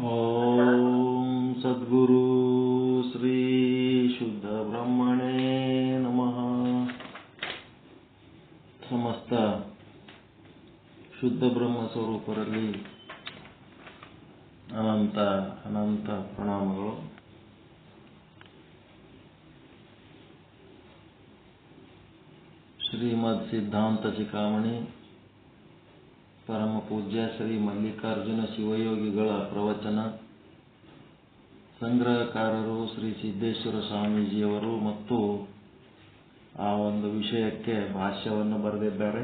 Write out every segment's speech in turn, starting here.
ಓಂ ಸದ್ಗುರು ಶ್ರೀ ಶುದ್ಧ ಬ್ರಹ್ಮಣೇ ನಮಃ. ಸಮಸ್ತ ಶುದ್ಧ ಬ್ರಹ್ಮ ಸ್ವರೂಪರಲ್ಲಿ ಅನಂತ ಅನಂತ ಪ್ರಣಾಮಗಳು. ಶ್ರೀಮದ್ ಸಿದ್ಧಾಂತ ಶಿಖಾಮಣಿ ಪರಮ ಪೂಜ್ಯ ಶ್ರೀ ಮಲ್ಲಿಕಾರ್ಜುನ ಶಿವಯೋಗಿಗಳ ಪ್ರವಚನ ಸಂಗ್ರಹಕಾರರು ಶ್ರೀ ಸಿದ್ದೇಶ್ವರ ಸ್ವಾಮೀಜಿಯವರು ಮತ್ತು ಆ ಒಂದು ವಿಷಯಕ್ಕೆ ಭಾಷ್ಯವನ್ನು ಬರೆದಿದ್ದಾರೆ.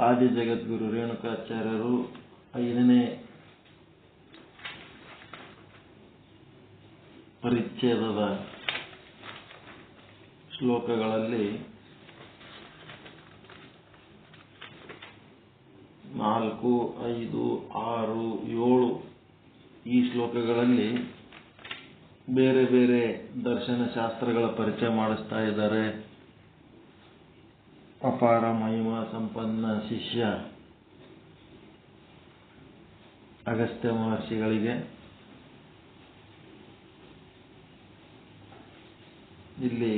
ಆದಿ ಜಗದ್ಗುರು ರೇಣುಕಾಚಾರ್ಯರು 5ನೇ ಪರಿಚ್ಛೇದದ ಶ್ಲೋಕಗಳಲ್ಲಿ 4, 5, 6, 7 ಈ ಶ್ಲೋಕಗಳಲ್ಲಿ ಬೇರೆ ಬೇರೆ ದರ್ಶನ ಶಾಸ್ತ್ರಗಳ ಪರಿಚಯ ಮಾಡಿಸ್ತಾ ಇದ್ದಾರೆ. ಅಪಾರ ಮಹಿಮಾ ಸಂಪನ್ನ ಶಿಷ್ಯ ಅಗಸ್ತ್ಯ ಮಹರ್ಷಿಗಳಿಗೆ ಇಲ್ಲಿ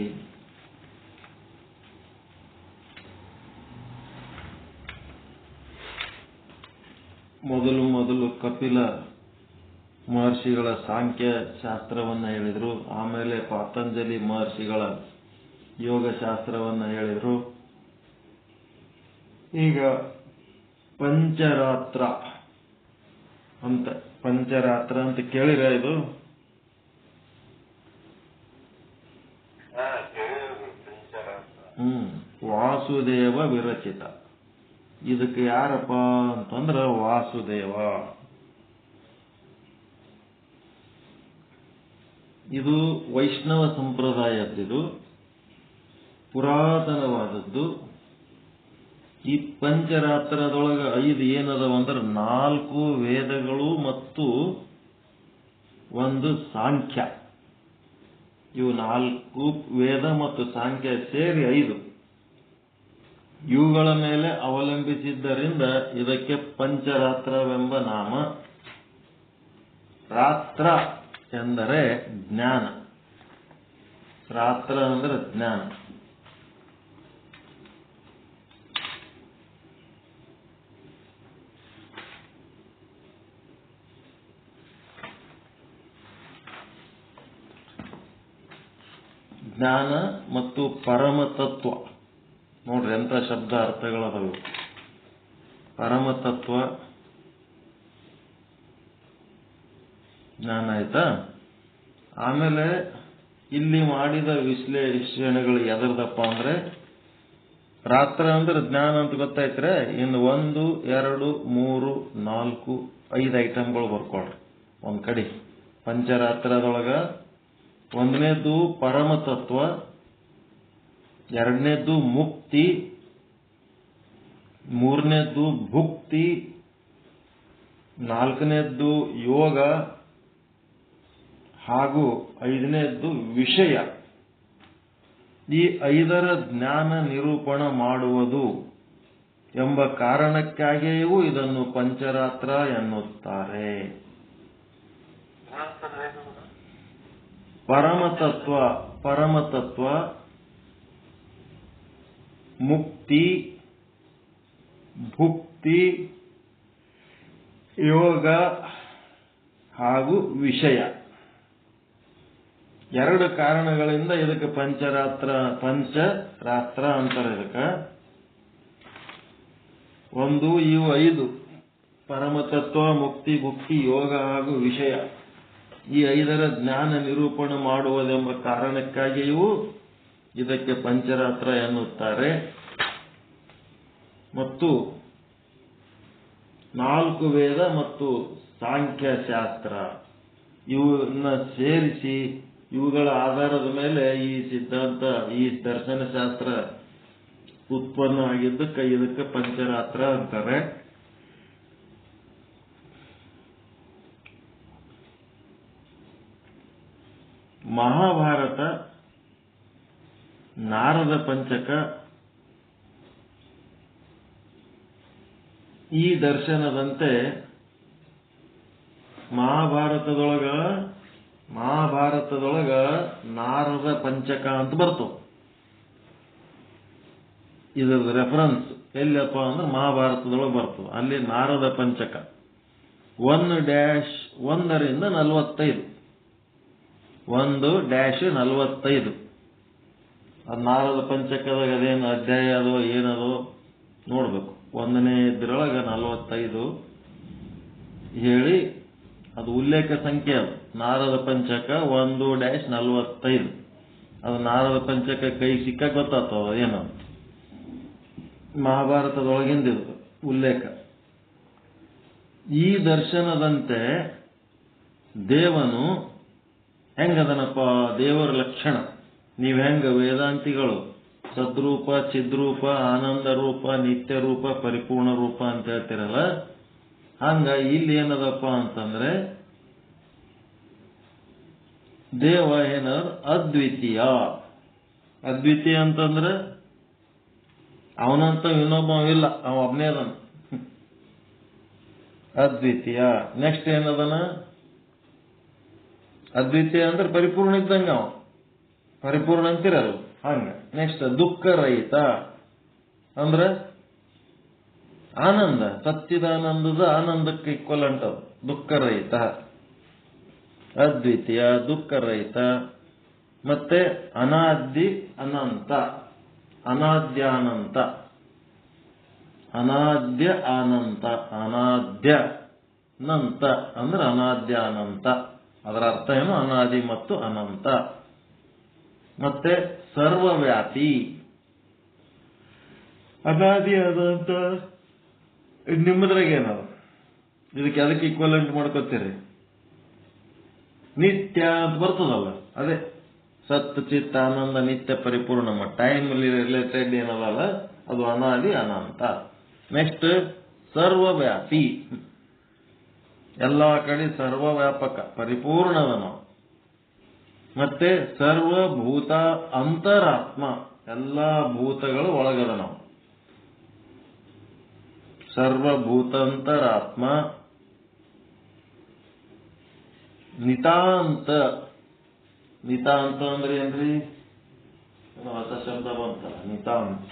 ಮೊದಲು ಕಪಿಲ ಮಹರ್ಷಿಗಳ ಸಾಂಖ್ಯ ಶಾಸ್ತ್ರವನ್ನು ಹೇಳಿದರು. ಆಮೇಲೆ ಪತಂಜಲಿ ಮಹರ್ಷಿಗಳ ಯೋಗ ಶಾಸ್ತ್ರವನ್ನು ಹೇಳಿದರು. ಈಗ ಪಂಚರಾತ್ರ ಅಂತ ಕೇಳಿರ? ಇದು ವಾಸುದೇವ ವಿರಚಿತ. ಇದಕ್ಕೆ ಯಾರಪ್ಪ ಅಂತಂದ್ರ ವಾಸುದೇವ. ಇದು ವೈಷ್ಣವ ಸಂಪ್ರದಾಯದ್ದು, ಪುರಾತನವಾದದ್ದು. ಈ ಪಂಚರಾತ್ರದೊಳಗ 5 ಏನದವಂದ್ರ 4 ವೇದಗಳು ಮತ್ತು 1 ಸಾಂಖ್ಯ. ಇವು 4 ವೇದ ಮತ್ತು ಸಾಂಖ್ಯ ಸೇರಿ 5. ಇವುಗಳ ಮೇಲೆ ಅವಲಂಬಿಸಿದ್ದರಿಂದ ಇದಕ್ಕೆ ಪಂಚರಾತ್ರವೆಂಬ ನಾಮ. ರಾತ್ರ ಎಂದರೆ ಜ್ಞಾನ. ರಾತ್ರ ಅಂದರೆ ಜ್ಞಾನ. ಜ್ಞಾನ ಮತ್ತು ಪರಮತತ್ವ ನೋಡ್ರಿ ಎಂತ ಶಬ್ದ ಅರ್ಥಗಳದವು. ಪರಮತತ್ವ ಜ್ಞಾನ ಆಯ್ತಾ. ಆಮೇಲೆ ಇಲ್ಲಿ ಮಾಡಿದ ವಿಶ್ಲೇಷಣೆಗಳು ಎದರ್ದಪ್ಪ ಅಂದ್ರೆ, ರಾತ್ರ ಅಂದ್ರೆ ಜ್ಞಾನ ಅಂತ ಗೊತ್ತಾಯ್ತ್ರೆ. ಇನ್ನು 1, 2, 3, 4, 5 ಐಟಮ್ಗಳು ಬರ್ಕೊಳ್ರಿ ಒಂದ್ ಕಡೆ. ಪಂಚರಾತ್ರದೊಳಗ 1ನೇದ್ದು ಪರಮತತ್ವ, 2ನೇದ್ದು ಮುಕ್ತಿ, 3ನೇದ್ದು ಭುಕ್ತಿ, 4ನೇದ್ದು ಯೋಗ ಹಾಗೂ 5ನೇದ್ದು ವಿಷಯ. ಈ 5ರ ಜ್ಞಾನ ನಿರೂಪಣ ಮಾಡುವುದು ಎಂಬ ಕಾರಣಕ್ಕಾಗಿಯೂ ಇದನ್ನು ಪಂಚರಾತ್ರ ಎನ್ನುತ್ತಾರೆ. ಪರಮತತ್ವ ಮುಕ್ತಿ, ಭುಕ್ತಿ, ಯೋಗ ಹಾಗೂ ವಿಷಯ. 2 ಕಾರಣಗಳಿಂದ ಇದಕ್ಕೆ ಪಂಚರಾತ್ರ ಅಂತಾರೆ. ಇದಕ್ಕೆ ಇವು 5 ಪರಮತತ್ವ, ಮುಕ್ತಿ, ಭುಕ್ತಿ, ಯೋಗ ಹಾಗೂ ವಿಷಯ. ಈ 5ರ ಜ್ಞಾನ ನಿರೂಪಣ ಮಾಡುವುದೆಂಬ ಕಾರಣಕ್ಕಾಗಿಯೂ ಇದಕ್ಕೆ ಪಂಚರಾತ್ರ ಎನ್ನುತ್ತಾರೆ. ಮತ್ತು 4 ವೇದ ಮತ್ತು ಸಾಂಖ್ಯ ಶಾಸ್ತ್ರ ಇವನ್ನ ಸೇರಿಸಿ ಇವುಗಳ ಆಧಾರದ ಮೇಲೆ ಈ ಸಿದ್ಧಾಂತ, ಈ ದರ್ಶನ ಶಾಸ್ತ್ರ ಉತ್ಪನ್ನ ಆಗಿದ್ದಕ್ಕೆ ಇದಕ್ಕೆ ಪಂಚರಾತ್ರ ಅಂತಾರೆ. ಮಹಾಭಾರತ, ನಾರದ ಪಂಚಕ, ಈ ದರ್ಶನದಂತೆ ಮಹಾಭಾರತದೊಳಗ ನಾರದ ಪಂಚಕ ಅಂತ ಬರ್ತವೆ. ಇದ್ರದ್ದು ರೆಫರೆನ್ಸ್ ಎಲ್ಲಪ್ಪ ಅಂದ್ರೆ ಮಹಾಭಾರತದೊಳಗೆ ಬರ್ತವೆ. ಅಲ್ಲಿ ನಾರದ ಪಂಚಕ 1-1ರಿಂದ 45 1-45 ಅದು ನಾರದ ಪಂಚಕದಾಗ ಅದೇನು ಅಧ್ಯಾಯ ಅದೋ ಏನದೋ ನೋಡ್ಬೇಕು. 1ನೇ ಇದ್ರೊಳಗೆ 45 ಹೇಳಿ ಅದು ಉಲ್ಲೇಖ ಸಂಖ್ಯೆ. ಅದು ನಾರದ ಪಂಚಕ 1-45. ಅದು ನಾರದ ಪಂಚಕ ಕೈ ಸಿಕ್ಕ ಗೊತ್ತಾಗ್ತವ ಏನಂತ. ಮಹಾಭಾರತದೊಳಗಿಂದ ಉಲ್ಲೇಖ. ಈ ದರ್ಶನದಂತೆ ದೇವನು ಹೆಂಗದನಪ್ಪ, ದೇವರ ಲಕ್ಷಣ. ನೀವು ಹೆಂಗ ವೇದಾಂತಿಗಳು ಸದ್ರೂಪ, ಚಿದ್ರೂಪ, ಆನಂದ ರೂಪ, ನಿತ್ಯ ರೂಪ, ಪರಿಪೂರ್ಣ ರೂಪ ಅಂತ ಹೇಳ್ತಿರಲ್ಲ, ಹಂಗ ಇಲ್ಲಿ ಏನದಪ್ಪ ಅಂತಂದ್ರೆ ದೇವ ಏನದ ಅದ್ವಿತೀಯ. ಅದ್ವಿತೀಯ ಅಂತಂದ್ರೆ ಅವನಂತ ಇನ್ನೊಬ್ಬ ಇಲ್ಲ, ಅವ ಒಬ್ಬನೇ ಅದನ, ಅದ್ವಿತೀಯ. ನೆಕ್ಸ್ಟ್ ಏನದನ, ಅದ್ವಿತೀಯ ಅಂದ್ರೆ ಪರಿಪೂರ್ಣ ಇದ್ದಂಗ, ಅವ ಪರಿಪೂರ್ಣ ಅಂತಿರಲ್ಲ ಹಂಗ. ನೆಕ್ಸ್ಟ್ ದುಃಖ ರಹಿತ ಅಂದ್ರೆ ಆನಂದ, ಸಚ್ಚಿದಾನಂದದ ಆನಂದಕ್ಕೆ ಈಕ್ವಲೆಂಟ್ ಅದು ದುಃಖ ರಹಿತ, ಅದ್ವಿತೀಯ, ದುಃಖ ರಹಿತ. ಮತ್ತೆ ಅನಾದ್ಯ ಅನಂತ, ಅನಾದ್ಯಾನಂತ, ಅನಾದ್ಯ ಅನಂತ, ಅನಾದ್ಯ ನಂತ ಅಂದ್ರೆ ಅನಾದ್ಯಾನಂತ. ಅದರ ಅರ್ಥ ಏನು, ಅನಾದಿ ಮತ್ತು ಅನಂತ. ಮತ್ತೆ ಸರ್ವವ್ಯಾಪಿ, ಅನಾದಿ ಅನಂತ ನಿಮ್ಮದ್ರಾಗ ಏನದು, ಇದಕ್ಕೆ ಅದಕ್ಕೆ ಈಕ್ವಲೆಂಟ್ ಮಾಡ್ಕೊತೀರಿ. ನಿತ್ಯ ಅಂತ ಬರ್ತದಲ್ಲ, ಅದೇ ಸತ್ ಚಿತ್ತ ಆನಂದ ನಿತ್ಯ ಪರಿಪೂರ್ಣ. ಟೈಮ್ ರಿಲೇಟೆಡ್ ಏನದಲ್ಲ ಅದು ಅನಾದಿ ಅನಂತ. ನೆಕ್ಸ್ಟ್ ಸರ್ವವ್ಯಾಪಿ, ಎಲ್ಲಾ ಕಡೆ ಸರ್ವವ್ಯಾಪಕ ಪರಿಪೂರ್ಣದ ನಾವು. ಮತ್ತೆ ಸರ್ವಭೂತ ಅಂತರಾತ್ಮ, ಎಲ್ಲಾ ಭೂತಗಳು ಒಳಗದ ನಾವು. ಸರ್ವಭೂತಾಂತರಾತ್ಮ. ನಿತಾಂತ, ನಿತಾಂತ ಅಂದ್ರೆ ಏನ್ರಿ, ಹೊಸ ಶಬ್ದ ಬಂತಲ್ಲ ನಿತಾಂತ.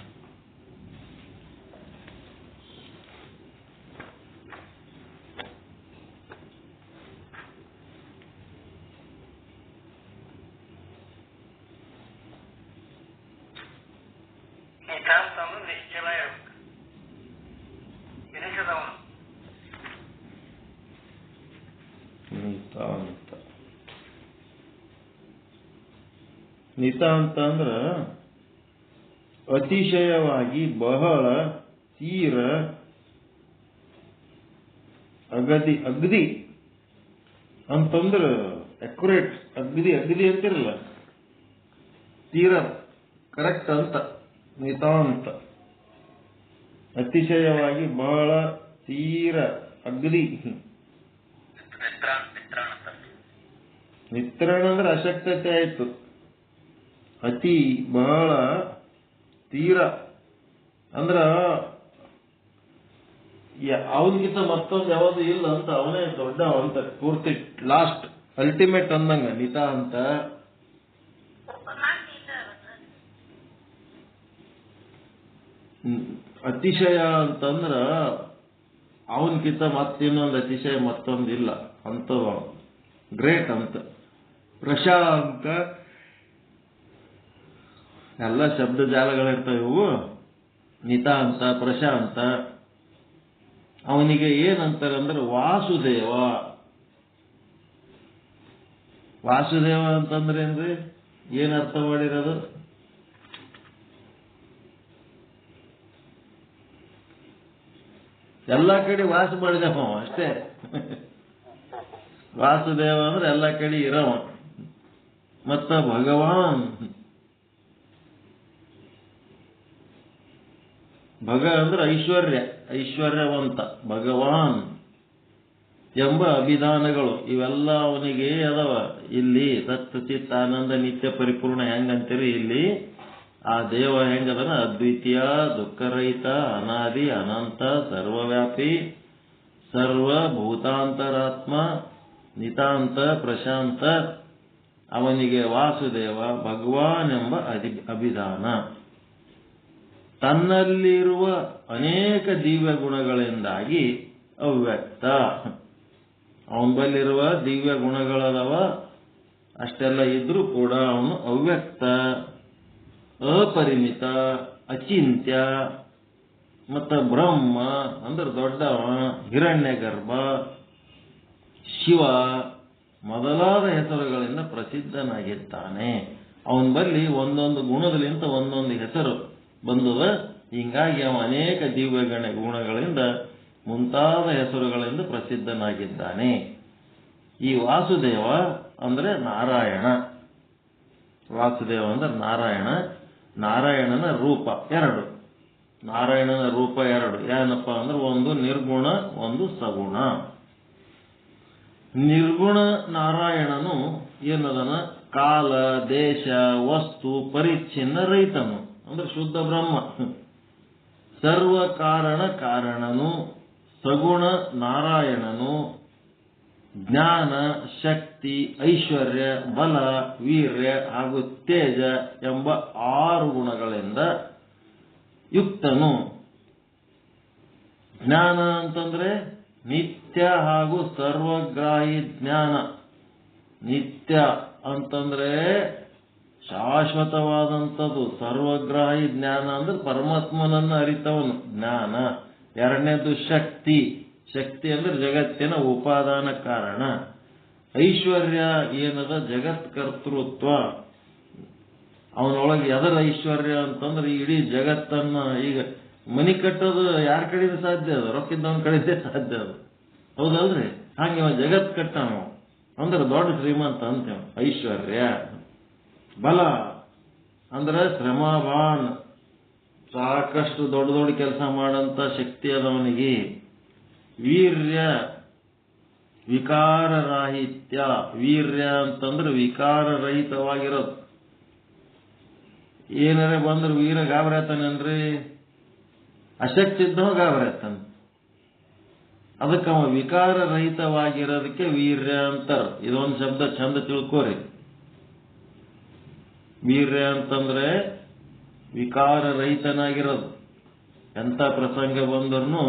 ನಿತಾಂತ ಅಂದ್ರ ಅತಿಶಯವಾಗಿ, ಬಹಳ, ತೀರ, ಅಗದಿ, ಅಗ್ದಿ ಅಂತಂದ್ರ ಅಕ್ಯುರೇಟ್. ಅಗ್ದಿ ಅಗ್ದಿ ಅಂತಿರಲ್ಲ, ತೀರ ಕರೆಕ್ಟ್ ಅಂತ ನಿತಾಂತ. ಅತಿಶಯವಾಗಿ, ಬಹಳ, ತೀರ, ಅಗ್ದಿ. ನಿತ್ರಾಣ ಅಂದ್ರೆ ಅಶಕ್ತತೆ ಆಯ್ತು. ಅತಿ, ಬಹಳ, ತೀರ ಅಂದ್ರ ಅವನಿಗಿಂತ ಮತ್ತೊಂದು ಯಾವುದು ಇಲ್ಲ ಅಂತ, ಅವನೇ ದೊಡ್ಡ ಅಂತ ಪೂರ್ತಿ ಲಾಸ್ಟ್ ಅಲ್ಟಿಮೇಟ್ ಅಂದಂಗ ನಿತ ಅಂತ. ಅತಿಶಯ ಅಂತಂದ್ರ ಅವನ್ಕಿಂತ ಮತ್ತಿನ್ನೊಂದು ಅತಿಶಯ ಮತ್ತೊಂದು ಇಲ್ಲ ಅಂತ, ಗ್ರೇಟ್ ಅಂತ. ಪ್ರಶಾಂತ, ಎಲ್ಲ ಶಬ್ದ ಜಾಲಗಳಿರ್ತಾವೆ ಇವು. ನಿತಾಂತ, ಪ್ರಶಾಂತ. ಅವನಿಗೆ ಏನಂತಾರೆ ಅಂದ್ರೆ ವಾಸುದೇವ. ವಾಸುದೇವ ಅಂತಂದ್ರೆ ಏನ್ರಿ, ಏನ್ ಅರ್ಥ ಮಾಡಿರೋದು? ಎಲ್ಲ ಕಡೆ ವಾಸ ಮಾಡಿದವ ಅಷ್ಟೇ. ವಾಸುದೇವ ಅಂದ್ರೆ ಎಲ್ಲ ಕಡೆ ಇರವ. ಮತ್ತ ಭಗವಾನ್, ಭಗ ಅಂದ್ರೆ ಐಶ್ವರ್ಯ, ಐಶ್ವರ್ಯವಂತ. ಭಗವಾನ್ ಎಂಬ ಅಭಿಧಾನಗಳು ಇವೆಲ್ಲ ಅವನಿಗೆ ಅದಾವ. ಇಲ್ಲಿ ಸತ್ ಚಿತ್ತ ಆನಂದ ನಿತ್ಯ ಪರಿಪೂರ್ಣ ಹೆಂಗಂತೀರಿ, ಇಲ್ಲಿ ಆ ದೇವ ಹೆಂಗದನ ಅದ್ವಿತೀಯ, ದುಃಖರಹಿತ, ಅನಾದಿ, ಅನಂತ, ಸರ್ವವ್ಯಾಪಿ, ಸರ್ವಭೂತಾಂತರಾತ್ಮ, ನಿತಾಂತ, ಪ್ರಶಾಂತ. ಅವನಿಗೆ ವಾಸುದೇವ ಭಗವಾನ್ ಎಂಬ ಅಭಿಧಾನ. ತನ್ನಲ್ಲಿರುವ ಅನೇಕ ದಿವ್ಯ ಗುಣಗಳಿಂದಾಗಿ ಅವ್ಯಕ್ತ. ಅವನ ಬಲ್ಲಿರುವ ದಿವ್ಯ ಗುಣಗಳದವ, ಅಷ್ಟೆಲ್ಲ ಇದ್ರೂ ಕೂಡ ಅವನು ಅವ್ಯಕ್ತ, ಅಪರಿಮಿತ, ಅಚಿಂತ್ಯ, ಮತ್ತು ಬ್ರಹ್ಮ ಅಂದ್ರೆ ದೊಡ್ಡವ, ಹಿರಣ್ಯ ಗರ್ಭ, ಶಿವ ಮೊದಲಾದ ಹೆಸರುಗಳಿಂದ ಪ್ರಸಿದ್ಧನಾಗಿದ್ದಾನೆ. ಅವನ ಬಲ್ಲಿ ಒಂದೊಂದು ಗುಣದಲ್ಲಿಂತ ಒಂದೊಂದು ಹೆಸರು ಬಂದದ. ಹೀಗಾಗಿ ಅವ ಅನೇಕ ದಿವ್ಯ ಗುಣಗಳಿಂದ ಮುಂತಾದ ಹೆಸರುಗಳಿಂದ ಪ್ರಸಿದ್ಧನಾಗಿದ್ದಾನೆ. ಈ ವಾಸುದೇವ ಅಂದ್ರೆ ನಾರಾಯಣ. ವಾಸುದೇವ ಅಂದ್ರೆ ನಾರಾಯಣ. ನಾರಾಯಣನ ರೂಪ ಎರಡು. ನಾರಾಯಣನ ರೂಪ ಎರಡು ಏನಪ್ಪ ಅಂದ್ರೆ ಒಂದು ನಿರ್ಗುಣ, ಒಂದು ಸಗುಣ. ನಿರ್ಗುಣ ನಾರಾಯಣನು ಏನದನ ಕಾಲ, ದೇಶ, ವಸ್ತು ಪರಿಚ್ಛಿನ್ನ ರಹಿತನು ಅಂದ್ರೆ ಶುದ್ಧ ಬ್ರಹ್ಮ. ಸರ್ವ ಕಾರಣ ಕಾರಣನು. ಸಗುಣ ನಾರಾಯಣನು ಜ್ಞಾನ, ಶಕ್ತಿ, ಐಶ್ವರ್ಯ, ಬಲ, ವೀರ್ಯ ಹಾಗೂ ತೇಜ ಎಂಬ 6 ಗುಣಗಳಿಂದ ಯುಕ್ತನು. ಜ್ಞಾನ ಅಂತಂದ್ರೆ ನಿತ್ಯ ಹಾಗೂ ಸರ್ವಗ್ರಾಹಿ ಜ್ಞಾನ. ನಿತ್ಯ ಅಂತಂದ್ರೆ ಶಾಶ್ವತವಾದಂಥದ್ದು. ಸರ್ವಗ್ರಾಹಿ ಜ್ಞಾನ ಅಂದ್ರೆ ಪರಮಾತ್ಮನನ್ನು ಅರಿತವನು ಜ್ಞಾನ. ಎರಡನೇದು ಶಕ್ತಿ. ಶಕ್ತಿ ಅಂದ್ರೆ ಜಗತ್ತಿನ ಉಪಾದಾನ ಕಾರಣ. ಐಶ್ವರ್ಯ ಏನದ ಜಗತ್ಕರ್ತೃತ್ವ. ಅವನೊಳಗೆ ಎದರ ಐಶ್ವರ್ಯ ಅಂತಂದ್ರೆ ಇಡೀ ಜಗತ್ತನ್ನ, ಈಗ ಮನಿ ಕಟ್ಟೋದು ಯಾರ ಕಡೆಯಿಂದ ಸಾಧ್ಯ ಅದು? ರೊಕ್ಕಿದ್ದವನ ಕಡೆಯಿಂದ ಸಾಧ್ಯ ಅದು, ಹೌದಲ್ರಿ? ಹಾಗೆ ಅವ ಜಗತ್ ಕಟ್ಟವ ಅಂದ್ರೆ ದೊಡ್ಡ ಶ್ರೀಮಂತ ಅಂತೇವ. ಐಶ್ವರ್ಯ. ಬಲ ಅಂದ್ರೆ ಶ್ರಮವಾನ್, ಸಾಕಷ್ಟು ದೊಡ್ಡ ದೊಡ್ಡ ಕೆಲಸ ಮಾಡಂತ ಶಕ್ತಿ ಅದವನಿಗೆ. ವೀರ್ಯ ವಿಕಾರರಾಹಿತ್ಯ. ವೀರ್ಯ ಅಂತಂದ್ರೆ ವಿಕಾರರಹಿತವಾಗಿರೋದು. ಏನಾರ ಬಂದ್ರೆ ವೀರ ಗಾಬರಿತಾನೇನ್ರಿ? ಅಶಕ್ತಿ ಇದ್ದವ ಗಾಬರಿತಾನ. ಅದಕ್ಕೆ ಅವ ವಿಕಾರರಹಿತವಾಗಿರೋದಕ್ಕೆ ವೀರ್ಯ ಅಂತಾರ. ಇದೊಂದು ಶಬ್ದ ಚಂದ ತಿಳ್ಕೋರಿ. ವೀರ್ಯ ಅಂತಂದ್ರೆ ವಿಕಾರರಹಿತನಾಗಿರೋದು. ಎಂತ ಪ್ರಸಂಗ ಬಂದ್ರು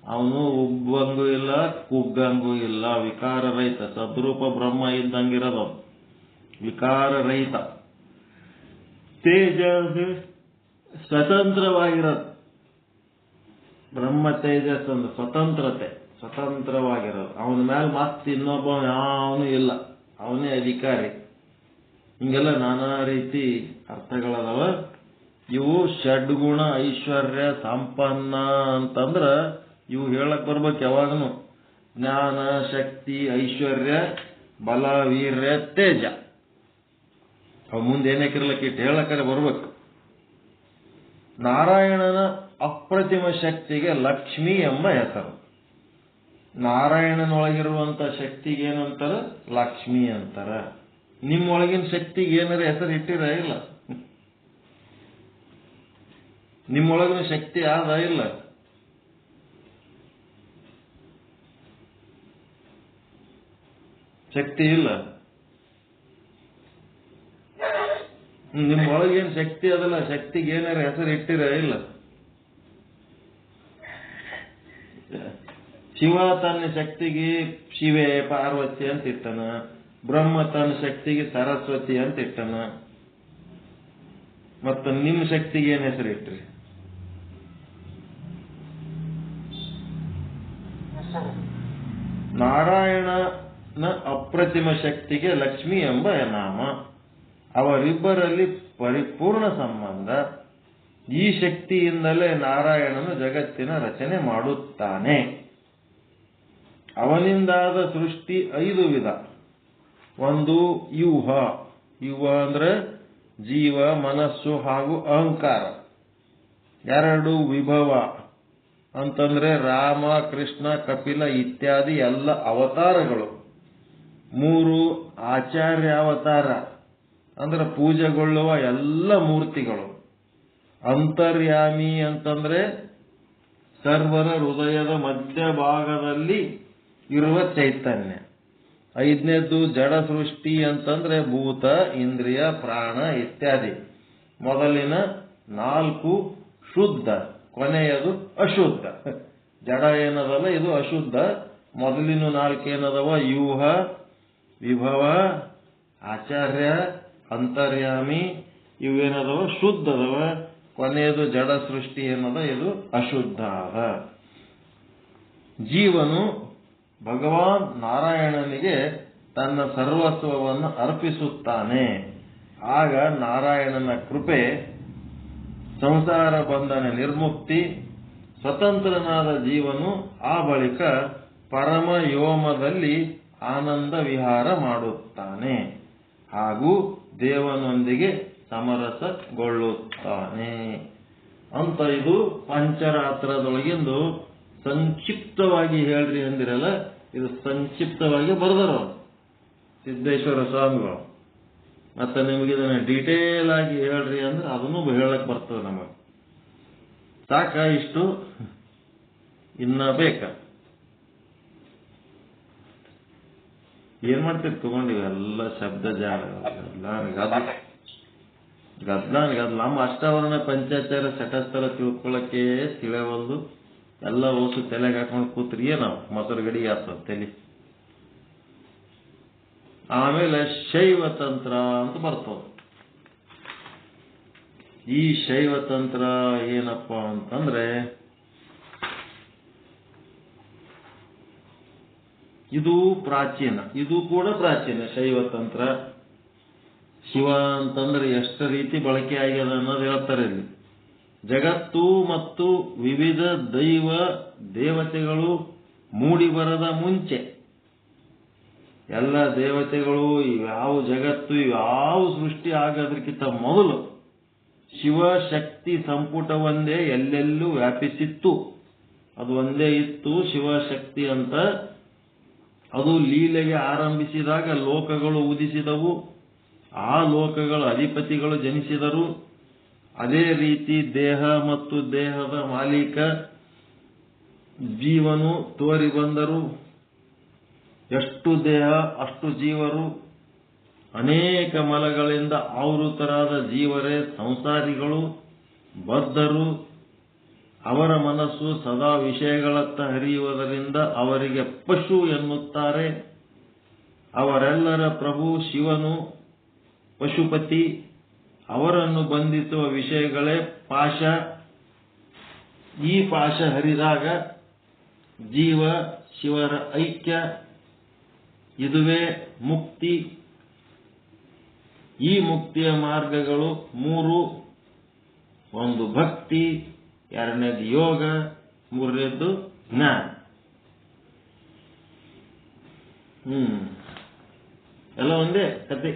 ಅವನು ಉಬ್ಬಂಗೂ ಇಲ್ಲ, ಕುಗ್ಗಂಗೂ ಇಲ್ಲ. ವಿಕಾರರಹಿತ, ಸದ್ರೂಪ ಬ್ರಹ್ಮ ಇದ್ದಂಗಿರೋದು, ವಿಕಾರರಹಿತ. ತೇಜ ಸ್ವತಂತ್ರವಾಗಿರೋದು. ಬ್ರಹ್ಮ ತೇಜಸ್ ಅಂದ್ರೆ ಸ್ವತಂತ್ರತೆ, ಸ್ವತಂತ್ರವಾಗಿರೋದು. ಅವನ ಮೇಲೆ ಮತ್ತೆ ಇನ್ನೊಬ್ಬ ಯಾವನು ಇಲ್ಲ, ಅವನೇ ಅಧಿಕಾರಿ. ಹಿಂಗೆಲ್ಲ ನಾನಾ ರೀತಿ ಅರ್ಥಗಳದಾವ. ಇವು ಷಡ್ಗುಣ ಐಶ್ವರ್ಯ ಸಂಪನ್ನ ಅಂತಂದ್ರ ಇವು ಹೇಳಕ್ ಬರ್ಬೇಕು ಯಾವಾಗನು. ಜ್ಞಾನ, ಶಕ್ತಿ, ಐಶ್ವರ್ಯ, ಬಲ, ವೀರ್ಯ, ತೇಜ. ಅವ್ ಮುಂದೆ ಏನಕ್ಕಿರ್ಲಕ್ಕೆ ಇಟ್ಟು ಹೇಳಕ್ಕಾರೆ ಬರ್ಬೇಕು. ನಾರಾಯಣನ ಅಪ್ರತಿಮ ಶಕ್ತಿಗೆ ಲಕ್ಷ್ಮಿ ಎಂಬ ಹೆಸರು. ನಾರಾಯಣನೊಳಗಿರುವಂತ ಶಕ್ತಿಗೆ ಏನಂತಾರ? ಲಕ್ಷ್ಮಿ ಅಂತಾರ. ನಿಮ್ಮೊಳಗಿನ ಶಕ್ತಿಗೆ ಏನಾರ ಹೆಸರು ಇಟ್ಟಿರ? ಇಲ್ಲ. ನಿಮ್ಮೊಳಗಿನ ಶಕ್ತಿ ಆದ ಇಲ್ಲ? ಶಕ್ತಿ ಇಲ್ಲ. ನಿಮ್ಮೊಳಗೇನು ಶಕ್ತಿ ಅದಲ್ಲ, ಶಕ್ತಿಗೆ ಏನಾರ ಹೆಸರು ಇಟ್ಟಿರ? ಇಲ್ಲ. ಶಿವ ತನ್ನ ಶಕ್ತಿಗೆ ಶಿವೆ ಪಾರ್ವತಿ ಅಂತ ಇಟ್ಟನ. ಬ್ರಹ್ಮ ತನ್ನ ಶಕ್ತಿಗೆ ಸರಸ್ವತಿ ಅಂತ ಇಟ್ಟನ. ಮತ್ತ ನಿಮ್ಮ ಶಕ್ತಿಗೆ ಏನ್ ಹೆಸರು ಇಟ್ರಿ? ನಾರಾಯಣನ ಅಪ್ರತಿಮ ಶಕ್ತಿಗೆ ಲಕ್ಷ್ಮಿ ಎಂಬ ನಾಮ. ಅವರಿಬ್ಬರಲ್ಲಿ ಪರಿಪೂರ್ಣ ಸಂಬಂಧ. ಈ ಶಕ್ತಿಯಿಂದಲೇ ನಾರಾಯಣನು ಜಗತ್ತಿನ ರಚನೆ ಮಾಡುತ್ತಾನೆ. ಅವನಿಂದಾದ ಸೃಷ್ಟಿ 5 ವಿಧ. ಒಂದು ಯೂಹ. ಯೂಹ ಅಂದ್ರೆ ಜೀವ, ಮನಸ್ಸು ಹಾಗೂ ಅಹಂಕಾರ. 2 ವಿಭವ ಅಂತಂದ್ರೆ ರಾಮ, ಕೃಷ್ಣ, ಕಪಿಲ ಇತ್ಯಾದಿ ಎಲ್ಲ ಅವತಾರಗಳು. 3 ಆಚಾರ್ಯ ಅವತಾರ ಅಂದ್ರೆ ಪೂಜೆಗೊಳ್ಳುವ ಎಲ್ಲ ಮೂರ್ತಿಗಳು. ಅಂತರ್ಯಾಮಿ ಅಂತಂದ್ರೆ ಸರ್ವರ ಹೃದಯದ ಮಧ್ಯಭಾಗದಲ್ಲಿ ಇರುವ ಚೈತನ್ಯ. 5ನೇದ್ದು ಜಡ ಸೃಷ್ಟಿ ಅಂತಂದ್ರೆ ಭೂತ, ಇಂದ್ರಿಯ, ಪ್ರಾಣ ಇತ್ಯಾದಿ. ಮೊದಲಿನ 4 ಶುದ್ಧ, ಕೊನೆಯದು ಅಶುದ್ಧ. ಜಡ ಏನದಲ್ಲ ಇದು ಅಶುದ್ಧ. ಮೊದಲಿನ 4 ಏನದವ ಯೂಹ, ವಿಭವ, ಆಚಾರ್ಯ, ಅಂತರ್ಯಾಮಿ, ಇವೇನದವ ಶುದ್ಧದವ. ಕೊನೆಯದು ಜಡ ಸೃಷ್ಟಿ ಏನದ ಇದು ಅಶುದ್ಧ ಅದ. ಜೀವನು ಭಗವಾನ್ ನಾರಾಯಣನಿಗೆ ತನ್ನ ಸರ್ವಸ್ವವನ್ನು ಅರ್ಪಿಸುತ್ತಾನೆ. ಆಗ ನಾರಾಯಣನ ಕೃಪೆ, ಸಂಸಾರ ಬಂಧನ ನಿರ್ಮುಕ್ತಿ, ಸ್ವತಂತ್ರನಾದ ಜೀವನು ಆ ಬಳಿಕ ಪರಮ ಯೋಮದಲ್ಲಿ ಆನಂದ ವಿಹಾರ ಮಾಡುತ್ತಾನೆ ಹಾಗೂ ದೇವನೊಂದಿಗೆ ಸಮರಸಗೊಳ್ಳುತ್ತಾನೆ ಅಂತ. ಇದು ಪಂಚರಾತ್ರದೊಳಗಿಂದು ಸಂಕ್ಷಿಪ್ತವಾಗಿ ಹೇಳ್ರಿ ಅಂದಿರಲ್ಲ, ಇದು ಸಂಕ್ಷಿಪ್ತವಾಗಿ ಬರೆದರು ಸಿದ್ದೇಶ್ವರ ಸ್ವಾಮಿಗಳು. ಮತ್ತೆ ನಿಮಗೆ ಇದನ್ನ ಡೀಟೇಲ್ ಆಗಿ ಹೇಳ್ರಿ ಅಂದ್ರೆ ಅದನ್ನು ಹೇಳಕ್ ಬರ್ತದೆ ನಮಗೆ. ಸಾಕ ಇಷ್ಟು? ಇನ್ನ ಬೇಕಾ? ಏನ್ ಮಾಡ್ತೀರಿ ತಗೊಂಡಿವಿ ಎಲ್ಲ ಶಬ್ದ ಜಾಲ ಗದ್ಲಾನ್ ನಮ್ಮ ಅಷ್ಟಾವರಣ ಪಂಚಾಚಾರ ಸಟಸ್ಥಲ ತಿಳ್ಕೊಳ್ಳಕ್ಕೆ ತಿಳಿಯವಲ್ದು. ಎಲ್ಲ ಓಸು ತಲೆಗೆ ಹಾಕೊಂಡು ಕೂತ್ರಿಯೇ ನಾವು ಮೊಸರು ಗಡಿ ಆಗ್ತದೆ ತಲೆ. ಆಮೇಲೆ ಶೈವ ತಂತ್ರ ಅಂತ ಬರ್ತದೆ. ಈ ಶೈವ ತಂತ್ರ ಏನಪ್ಪ ಅಂತಂದ್ರೆ ಇದು ಪ್ರಾಚೀನ, ಇದು ಕೂಡ ಪ್ರಾಚೀನ ಶೈವ ತಂತ್ರ. ಶಿವ ಅಂತಂದ್ರೆ ಎಷ್ಟು ರೀತಿ ಬಳಕೆ ಆಗ್ಯದ ಅನ್ನೋದು ಹೇಳ್ತಾರೆ ಇಲ್ಲಿ. ಜಗತ್ತು ಮತ್ತು ವಿವಿಧ ದೈವ ದೇವತೆಗಳು ಮೂಡಿ ಬರದ ಮುಂಚೆ ಎಲ್ಲ ದೇವತೆಗಳು ಯಾವ ಜಗತ್ತು ಯಾವ ಸೃಷ್ಟಿ ಆಗೋದಕ್ಕಿಂತ ಮೊದಲು ಶಿವಶಕ್ತಿ ಸಂಪುಟ ಒಂದೇ ಎಲ್ಲೆಲ್ಲೂ ವ್ಯಾಪಿಸಿತ್ತು. ಅದು ಒಂದೇ ಇತ್ತು ಶಿವಶಕ್ತಿ ಅಂತ. ಅದು ಲೀಲೆಗೆ ಆರಂಭಿಸಿದಾಗ ಲೋಕಗಳು ಉದಿಸಿದವು, ಆ ಲೋಕಗಳ ಅಧಿಪತಿಗಳು ಜನಿಸಿದರು. ಅದೇ ರೀತಿ ದೇಹ ಮತ್ತು ದೇಹದ ಮಾಲೀಕ ಜೀವನು ತೋರಿ ಬಂದರು. ಎಷ್ಟು ದೇಹ ಅಷ್ಟು ಜೀವರು. ಅನೇಕ ಮಲಗಳಿಂದ ಆವೃತರಾದ ಜೀವರೇ ಸಂಸಾರಿಗಳು, ಬದ್ಧರು. ಅವರ ಮನಸ್ಸು ಸದಾ ವಿಷಯಗಳತ್ತ ಹರಿಯುವುದರಿಂದ ಅವರಿಗೆ ಪಶು ಎನ್ನುತ್ತಾರೆ. ಅವರೆಲ್ಲರ ಪ್ರಭು ಶಿವನು ಪಶುಪತಿ. ಅವರನ್ನು ಬಂಧಿಸುವ ವಿಷಯಗಳೇ ಪಾಶ. ಈ ಪಾಶ ಹರಿದಾಗ ಜೀವ ಶಿವರ ಐಕ್ಯ, ಇದುವೇ ಮುಕ್ತಿ. ಈ ಮುಕ್ತಿಯ ಮಾರ್ಗಗಳು 3. ಒಂದು ಭಕ್ತಿ, 2ನೇದು ಯೋಗ, 3ನೇದು ಜ್ಞಾನ. ಎಲ್ಲ ಒಂದೇ ಕತೆ.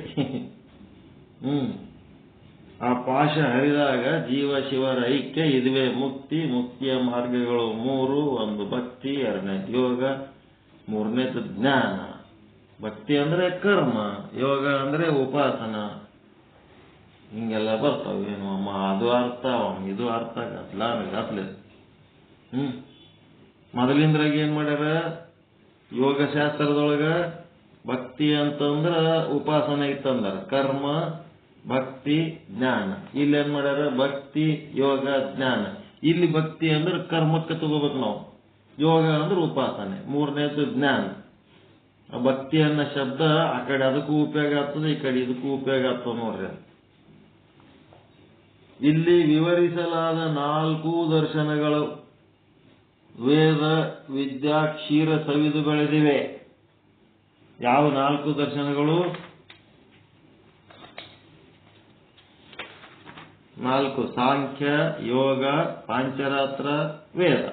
ಆ ಪಾಶ ಹರಿದಾಗ ಜೀವ ಶಿವರ ಐಕ್ಯ, ಇದುವೇ ಮುಕ್ತಿ. ಮುಕ್ತಿಯ ಮಾರ್ಗಗಳು 3. ಒಂದು ಭಕ್ತಿ, 2ನೇದು ಯೋಗ, 3ನೇದು ಜ್ಞಾನ. ಭಕ್ತಿ ಅಂದ್ರೆ ಕರ್ಮ, ಯೋಗ ಅಂದ್ರೆ ಉಪಾಸನ. ಹಿಂಗೆಲ್ಲ ಬರ್ತಾವೇನು ಅಮ್ಮ, ಅದು ಅರ್ಥ ಇದು ಅರ್ಥ ಗದ್ಲೆ. ಮೊದಲಿಂದ್ರಾಗ ಏನ್ ಮಾಡ್ಯಾರ ಯೋಗಶಾಸ್ತ್ರದೊಳಗ? ಭಕ್ತಿ ಅಂತಂದ್ರ ಉಪಾಸನೆ ಇತ್ತಂದ್ರ ಕರ್ಮ, ಭಕ್ತಿ, ಜ್ಞಾನ. ಇಲ್ಲಿ ಏನ್ ಮಾಡ್ಯಾರ ಭಕ್ತಿ, ಯೋಗ, ಜ್ಞಾನ. ಇಲ್ಲಿ ಭಕ್ತಿ ಅಂದ್ರೆ ಕರ್ಮಕ್ಕೆ ತಗೋಬೇಕು ನಾವು, ಯೋಗ ಅಂದ್ರೆ ಉಪಾಸನೆ, 3ನೇದು ಜ್ಞಾನ. ಭಕ್ತಿ ಅನ್ನೋ ಶಬ್ದ ಆ ಕಡೆ ಅದಕ್ಕೂ ಉಪಯೋಗ ಆಗ್ತದೆ, ಈ ಕಡೆ ಇದಕ್ಕೂ ಉಪಯೋಗ ಆಗ್ತದೆ ನೋಡ್ರಿ. ಇಲ್ಲಿ ವಿವರಿಸಲಾದ 4 ದರ್ಶನಗಳು ವೇದ ವಿದ್ಯಾ ಕ್ಷೀರ ಸವಿದು ಬೆಳೆದಿವೆ. ಯಾವ 4 ದರ್ಶನಗಳು? 4 ಸಾಂಖ್ಯ, ಯೋಗ, ಪಾಂಚರಾತ್ರ, ವೇದ.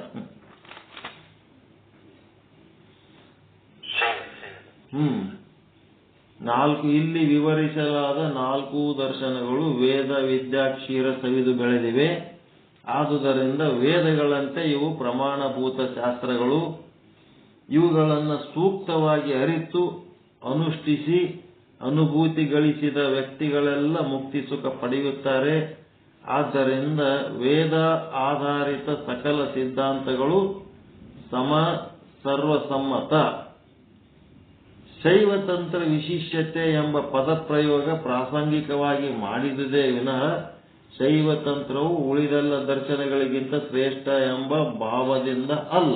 4 ಇಲ್ಲಿ ವಿವರಿಸಲಾದ 4 ದರ್ಶನಗಳು ವೇದ ವಿದ್ಯಾ ಕ್ಷೀರ ಸವಿದು ಬೆಳೆದಿವೆ. ಆದುದರಿಂದ ವೇದಗಳಂತೆ ಇವು ಪ್ರಮಾಣಭೂತ ಶಾಸ್ತ್ರಗಳು. ಇವುಗಳನ್ನು ಸೂಕ್ತವಾಗಿ ಅರಿತು ಅನುಷ್ಠಿಸಿ ಅನುಭೂತಿ ಗಳಿಸಿದ ವ್ಯಕ್ತಿಗಳೆಲ್ಲ ಮುಕ್ತಿ ಸುಖ ಪಡೆಯುತ್ತಾರೆ. ಆದ್ದರಿಂದ ವೇದ ಆಧಾರಿತ ಸಕಲ ಸಿದ್ಧಾಂತಗಳು ಸರ್ವಸಮ್ಮತ. ಶೈವತಂತ್ರ ವಿಶಿಷ್ಟತೆ ಎಂಬ ಪದಪ್ರಯೋಗ ಪ್ರಾಸಂಗಿಕವಾಗಿ ಮಾಡಿದುದೇ ವಿನಃ ಶೈವತಂತ್ರವು ಉಳಿದೆಲ್ಲ ದರ್ಶನಗಳಿಗಿಂತ ಶ್ರೇಷ್ಠ ಎಂಬ ಭಾವದಿಂದ ಅಲ್ಲ.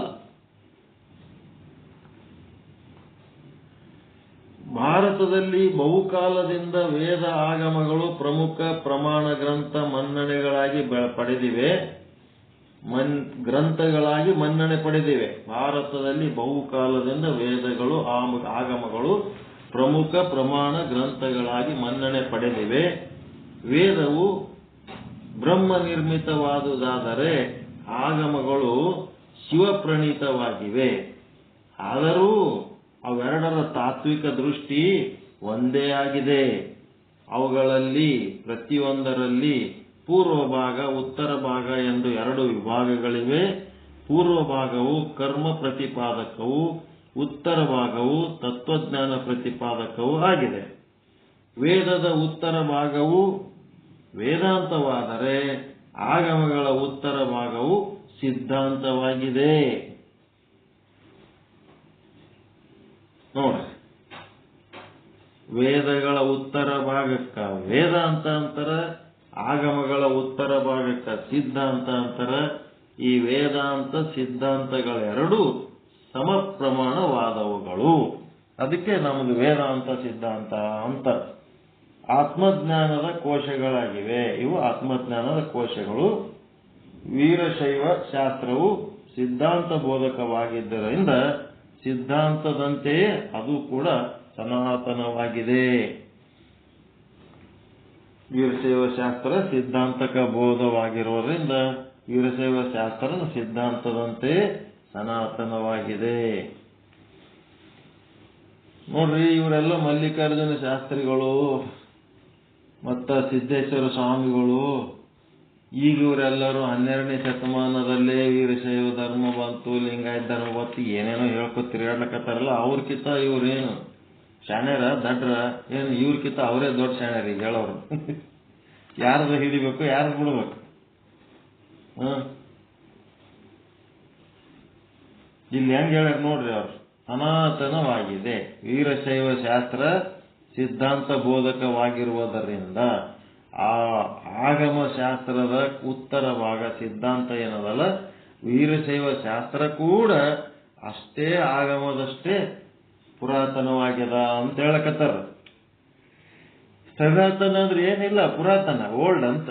ಭಾರತದಲ್ಲಿ ಬಹುಕಾಲದಿಂದ ವೇದ ಆಗಮಗಳು ಪ್ರಮುಖ ಪ್ರಮಾಣ ಗ್ರಂಥಗಳಾಗಿ ಮನ್ನಣೆ ಪಡೆದಿವೆ. ಭಾರತದಲ್ಲಿ ಬಹುಕಾಲದಿಂದ ವೇದಗಳು ಆಗಮಗಳು ಪ್ರಮುಖ ಪ್ರಮಾಣ ಗ್ರಂಥಗಳಾಗಿ ಮನ್ನಣೆ ಪಡೆದಿವೆ. ವೇದವು ಬ್ರಹ್ಮ ನಿರ್ಮಿತವಾದುದಾದರೆ ಆಗಮಗಳು ಶಿವಪ್ರಣೀತವಾಗಿವೆ. ಆದರೂ ಅವೆರಡರ ತಾತ್ವಿಕ ದೃಷ್ಟಿ ಒಂದೇ ಆಗಿದೆ. ಅವುಗಳಲ್ಲಿ ಪ್ರತಿಯೊಂದರಲ್ಲಿ ಪೂರ್ವ ಭಾಗ ಉತ್ತರ ಭಾಗ ಎಂದು ಎರಡು ವಿಭಾಗಗಳಿವೆ. ಪೂರ್ವ ಭಾಗವು ಕರ್ಮ ಪ್ರತಿಪಾದಕವೂ ಉತ್ತರ ಭಾಗವು ತತ್ವಜ್ಞಾನ ಪ್ರತಿಪಾದಕವೂ ಆಗಿದೆ. ವೇದದ ಉತ್ತರ ಭಾಗವು ವೇದಾಂತವಾದರೆ ಆಗಮಗಳ ಉತ್ತರ ಭಾಗವು ಸಿದ್ಧಾಂತವಾಗಿದೆ. ನೋಡ್ರಿ, ವೇದಗಳ ಉತ್ತರ ಭಾಗಕ್ಕ ವೇದಾಂತ ಅಂತರ, ಆಗಮಗಳ ಉತ್ತರ ಭಾಗಕ್ಕ ಸಿದ್ಧಾಂತ ಅಂತರ. ಈ ವೇದಾಂತ ಸಿದ್ಧಾಂತಗಳೆರಡೂ ಸಮ ಪ್ರಮಾಣವಾದವುಗಳು. ಅದಕ್ಕೆ ನಮ್ಮದು ವೇದಾಂತ ಸಿದ್ಧಾಂತ ಅಂತ. ಆತ್ಮಜ್ಞಾನದ ಕೋಶಗಳಾಗಿವೆ ಇವು. ಆತ್ಮಜ್ಞಾನದ ಕೋಶಗಳು. ವೀರಶೈವ ಶಾಸ್ತ್ರವು ಸಿದ್ಧಾಂತ ಬೋಧಕವಾಗಿದ್ದರಿಂದ ಸಿದ್ಧಾಂತದಂತೆಯೇ ಅದು ಕೂಡ ಸನಾತನವಾಗಿದೆ. ವೀರಶೈವ ಶಾಸ್ತ್ರ ಸಿದ್ಧಾಂತಕ ಬೋಧವಾಗಿರುವುದರಿಂದ ವೀರಶೈವ ಶಾಸ್ತ್ರ ಸಿದ್ಧಾಂತದಂತೆಯೇ ಸನಾತನವಾಗಿದೆ. ನೋಡ್ರಿ, ಇವರೆಲ್ಲ ಮಲ್ಲಿಕಾರ್ಜುನ ಶಾಸ್ತ್ರಿಗಳು ಮತ್ತ ಸಿದ್ದೇಶ್ವರ ಸ್ವಾಮಿಗಳು, ಈಗ ಇವರೆಲ್ಲರೂ 12ನೇ ಶತಮಾನದಲ್ಲೇ ವೀರಶೈವ ಧರ್ಮ ಬಂತು, ಲಿಂಗಾಯತ ಧರ್ಮ ಬಂತು, ಏನೇನೋ ಹೇಳ್ಕೊ ತಿರುಗಾಡ್ಲಕತ್ತಾರಲ್ಲ. ಅವ್ರಕಿಂತ ಇವ್ರೇನು ಶಾಣ್ಯರ ದಡ್ರ? ಏನು ಇವ್ರಕಿಂತ ಅವರೇ ದೊಡ್ಡ ಶಾಣ್ಯರಿ ಹೇಳೋರು. ಯಾರ್ದು ಹಿಡಿಬೇಕು, ಯಾರ್ದು ಬಿಡ್ಬೇಕು? ಇಲ್ಲಿ ಹೆಂಗ್ ಹೇಳ್ಯಾರ ನೋಡ್ರಿ, ಅವ್ರು ಸನಾತನವಾಗಿದೆ. ವೀರಶೈವ ಶಾಸ್ತ್ರ ಸಿದ್ಧಾಂತ ಬೋಧಕವಾಗಿರುವುದರಿಂದ ಆ ಆಗಮ ಶಾಸ್ತ್ರದ ಉತ್ತರ ಭಾಗ ಸಿದ್ಧಾಂತ ಏನದಲ್ಲ, ವೀರಶೈವ ಶಾಸ್ತ್ರ ಕೂಡ ಅಷ್ಟೇ ಆಗಮದಷ್ಟೇ ಪುರಾತನವಾಗ್ಯದ ಅಂತ ಹೇಳಕತ್ತಾರ. ಸನಾತನ ಅಂದ್ರೆ ಏನಿಲ್ಲ, ಪುರಾತನ, ಓಲ್ಡ್ ಅಂತ.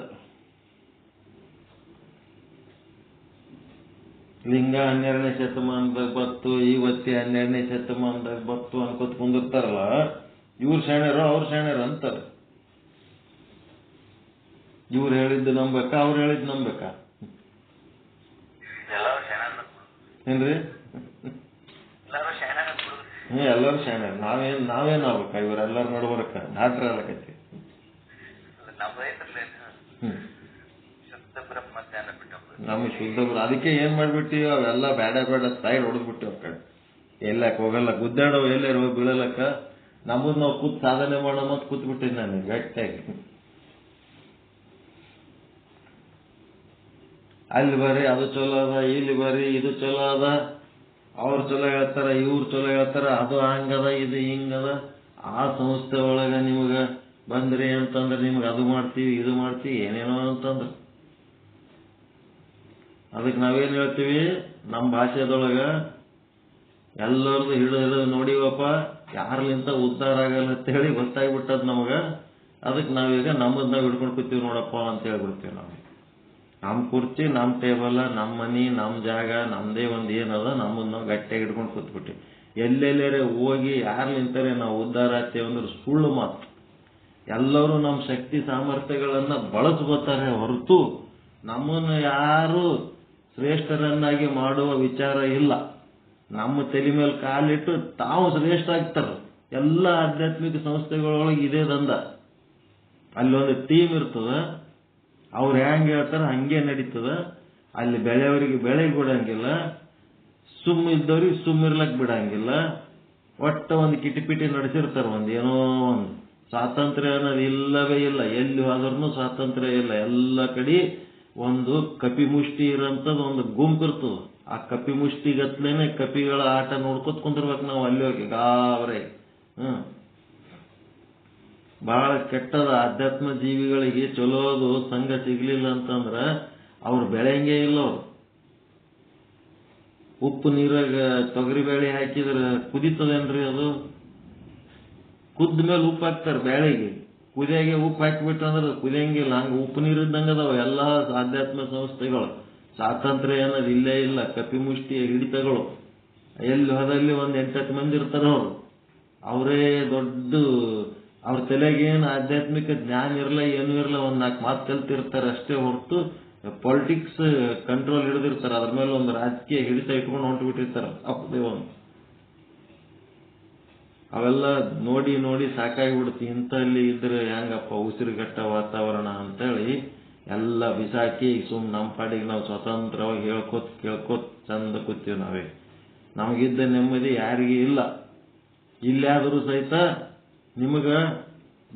ಲಿಂಗ 12ನೇ ಶತಮಾನದಾಗ ಬತ್ತು, ಇವತ್ತಿ 12ನೇ ಶತಮಾನದಾಗ ಬತ್ತು ಅನ್ಕೋತ ಕುಂದಿರ್ತಾರಲ್ಲ, ಇವ್ರು ಶಾಣ್ಯರು ಅವ್ರು ಶಾಣ್ಯರು ಅಂತಾರೆ. ಇವ್ರು ಹೇಳಿದ್ದು ನಂಬೇಕಾ, ಅವ್ರು ಹೇಳಿದ್ದು ನಂಬೇಕಾ? ಏನ್ರಿ? ಎಲ್ಲರೂ ಶಾಣ್ಯರು. ನಾವೇನಾಗ್ಬೇಕ ಇವರೆಲ್ಲರ ನಡ್ಬರ್ಕ? ಡಾಕ್ಟರ್ ಆಗಕತ್ತಿ. ನಮ್ಗೆ ಶುದ್ಧ ಅದಕ್ಕೆ ಏನ್ ಮಾಡ್ಬಿಟ್ಟಿವಿ, ಅವೆಲ್ಲ ಬೇಡ ಸೈಡ್ ಹೊಡೆದ್ಬಿಟ್ಟಿವಿ. ಆ ಕಡೆ ಎಲ್ಲಕ್ ಹೋಗಲ್ಲ, ಗುದ್ದಾಡೋ ಎಲ್ಲಾರು ಹೋಗಿ ಬೀಳಲಕ್ಕ. ನಮ್ಮದ್ ನಾವು ಕೂತ್ ಸಾಧನೆ ಮಾಡೋ ಮತ್ ಕೂತ್ಬಿಟ್ಟಿನಿ ನಾನು ಗಟ್ಟಿಯಾಗಿ. ಅಲ್ಲಿ ಬರ್ರಿ ಅದು ಚಲೋ ಅದ, ಇಲ್ಲಿ ಬರ್ರಿ ಇದು ಚಲೋ ಅದ, ಅವ್ರು ಚಲೋ ಹೇಳ್ತಾರ, ಇವ್ರು ಚಲೋ ಹೇಳ್ತಾರ, ಅದು ಹಂಗದ ಇದು ಹಿಂಗದ. ಆ ಸಂಸ್ಥೆ ಒಳಗ ನಿಮಗ ಬಂದ್ರಿ ಅಂತಂದ್ರೆ ನಿಮ್ಗೆ ಅದು ಮಾಡ್ತೀವಿ ಇದು ಮಾಡ್ತೀವಿ ಏನೇನೋ ಅಂತಂದ್ರ ಅದಕ್ಕೆ ನಾವೇನ್ ಹೇಳ್ತೀವಿ, ನಮ್ಮ ಭಾಷೆದೊಳಗ ಎಲ್ಲರದು ಹಿಡಿದು ನೋಡಿವಪ್ಪ, ಯಾರ್ಲಿಂತ ಉದ್ಧಾರ ಆಗಲ್ಲ ಅಂತ ಹೇಳಿ ಗೊತ್ತಾಗ್ಬಿಟ್ಟದ್ ನಮಗ. ಅದಕ್ಕೆ ನಾವೀಗ ನಮ್ಮದ್ ನಾವು ಹಿಡ್ಕೊಂಡು ಕೂತೀವಿ ನೋಡಪ್ಪ ಅಂತ ಹೇಳ್ಬಿಡ್ತೀವಿ. ನಾವು ನಮ್ಮ ಕುರ್ಚಿ, ನಮ್ಮ ಟೇಬಲ್, ನಮ್ಮ ಮನಿ, ನಮ್ಮ ಜಾಗ, ನಮ್ದೇ ಒಂದು ಏನದ ನಮ್ಮದ್ ನಾವು ಗಟ್ಟಿಯಾಗಿ ಹಿಡ್ಕೊಂಡು ಕೂತ್ಬಿಟ್ಟಿವಿ. ಎಲ್ಲೆಲ್ಲರೇ ಹೋಗಿ ಯಾರ್ಲಿಂತಾರೆ ನಾವು ಉದ್ಧಾರ ಆಗ್ತೇವೆ ಅಂದ್ರೆ ಸುಳ್ಳು ಮಾತು. ಎಲ್ಲರೂ ನಮ್ಮ ಶಕ್ತಿ ಸಾಮರ್ಥ್ಯಗಳನ್ನ ಬಳಸ್ಕೋತಾರೆ ಹೊರತು ನಮ್ಮನ್ನು ಯಾರು ಶ್ರೇಷ್ಠರನ್ನಾಗಿ ಮಾಡುವ ವಿಚಾರ ಇಲ್ಲ. ನಮ್ಮ ತಲೆ ಮೇಲೆ ಕಾಲಿಟ್ಟು ತಾವು ಶ್ರೇಷ್ಠ ಆಗ್ತಾರ. ಎಲ್ಲ ಆಧ್ಯಾತ್ಮಿಕ ಸಂಸ್ಥೆಗಳೊಳಗೆ ಇದೇ ದಂದ. ಅಲ್ಲೊಂದು ಟೀಮ್ ಇರ್ತದ, ಅವ್ರು ಹೆಂಗ್ ಹೇಳ್ತಾರ ಹಂಗೆ ನಡೀತದ. ಅಲ್ಲಿ ಬೆಳೆಯವರಿಗೆ ಬೆಳೆ ಬಿಡಂಗಿಲ್ಲ, ಸುಮ್ಮ ಇದ್ದವ್ರಿಗೆ ಸುಮ್ಮಿರ್ಲಕ್ ಬಿಡಂಗಿಲ್ಲ. ಒಟ್ಟ ಒಂದು ಕಿಟಿಪಿಟಿ ನಡೆಸಿರ್ತಾರ, ಒಂದ್ ಏನೋ ಒಂದು ಸ್ವಾತಂತ್ರ್ಯ ಅನ್ನೋದು ಇಲ್ಲವೇ ಇಲ್ಲ. ಎಲ್ಲಿ ಹೋದ್ರೂ ಸ್ವಾತಂತ್ರ್ಯ ಇಲ್ಲ. ಎಲ್ಲ ಕಡೆ ಒಂದು ಕಪಿ ಮುಷ್ಟಿ ಇರೋಂಥದ್ದು ಒಂದು ಗುಂಪು ಇರ್ತದೆ. ಆ ಕಪಿ ಮುಷ್ಟಿಗತ್ಲೇನೆ ಕಪಿಗಳ ಆಟ ನೋಡ್ಕೊತ ಕುಂದಿರ್ಬೇಕು ನಾವು ಅಲ್ಲಿ ಹೋಗಿ ಗಾವ್ರೆ. ಬಹಳ ಕೆಟ್ಟದ ಆಧ್ಯಾತ್ಮ ಜೀವಿಗಳಿಗೆ ಚಲೋದು ಸಂಘ ಸಿಗ್ಲಿಲ್ಲ ಅಂತಂದ್ರ ಅವ್ರು ಬೆಳೆಯಂಗೇ ಇಲ್ಲ. ಅವ್ರು ಉಪ್ಪು ನೀರಾಗ ತೊಗರಿ ಬೇಳೆ ಹಾಕಿದ್ರೆ ಕುದಿತದೇನ್ರಿ? ಅದು ಕುದ್ದ ಮೇಲೆ ಉಪ್ಪು ಹಾಕ್ತಾರೆ ಬೇಳೆಗೆ. ಕುದಿಯಾಗೆ ಉಪ್ಪು ಹಾಕಿಬಿಟ್ರಂದ್ರೆ ಕುದಿಯಂಗಿಲ್ಲ. ಹಂಗ ಉಪ್ಪು ನೀರಿದ್ದಂಗೆ ಅದಾವ ಎಲ್ಲ ಆಧ್ಯಾತ್ಮ ಸಂಸ್ಥೆಗಳು. ಸ್ವಾತಂತ್ರ್ಯ ಅನ್ನೋದು ಇಲ್ಲೇ ಇಲ್ಲ. ಕಪಿ ಮುಷ್ಟಿಯ ಹಿಡಿತಗಳು. ಎಲ್ಲಿ ಹೋದಲ್ಲಿ ಒಂದು 8-10 ಮಂದಿ ಇರ್ತಾರ. ಅವರು ಅವರೇ ದೊಡ್ಡ, ಅವ್ರ ತಲೆಗೇನು ಆಧ್ಯಾತ್ಮಿಕ ಜ್ಞಾನ ಇರಲ್ಲ, ಏನೂ ಇರಲ್ಲ. ಒಂದು 4 ಮಾತು ಕಲ್ತಿರ್ತಾರೆ ಅಷ್ಟೇ ಹೊರತು ಪಾಲಿಟಿಕ್ಸ್ ಕಂಟ್ರೋಲ್ ಹಿಡಿದಿರ್ತಾರೆ. ಅದ್ರ ಮೇಲೆ ಒಂದು ರಾಜಕೀಯ ಹಿಡಿತ ಇಟ್ಕೊಂಡು ಹೊಂಟುಬಿಟ್ಟಿರ್ತಾರೆ. ಅಪ್ಪದೇ ಒಂದು ಅವೆಲ್ಲ ನೋಡಿ ನೋಡಿ ಸಾಕಾಗಿಬಿಡುತ್ತೆ. ಇಂಥಲ್ಲಿ ಇದ್ರೆ ಹೆಂಗಪ್ಪ ಉಸಿರುಗಟ್ಟ ವಾತಾವರಣ ಅಂತೇಳಿ ಎಲ್ಲ ಬಿಸಾಕಿ ನಮ್ಮ ಪಾಡಿಗೆ ನಾವು ಸ್ವತಂತ್ರವಾಗಿ ಕೇಳ್ಕೋತ್ ಚಂದ ಕೂತೀವಿ ನಾವೇ. ನಮಗಿದ್ದ ನೆಮ್ಮದಿ ಯಾರಿಗೂ ಇಲ್ಲ. ಇಲ್ಲಾದರೂ ಸಹಿತ ನಿಮಗ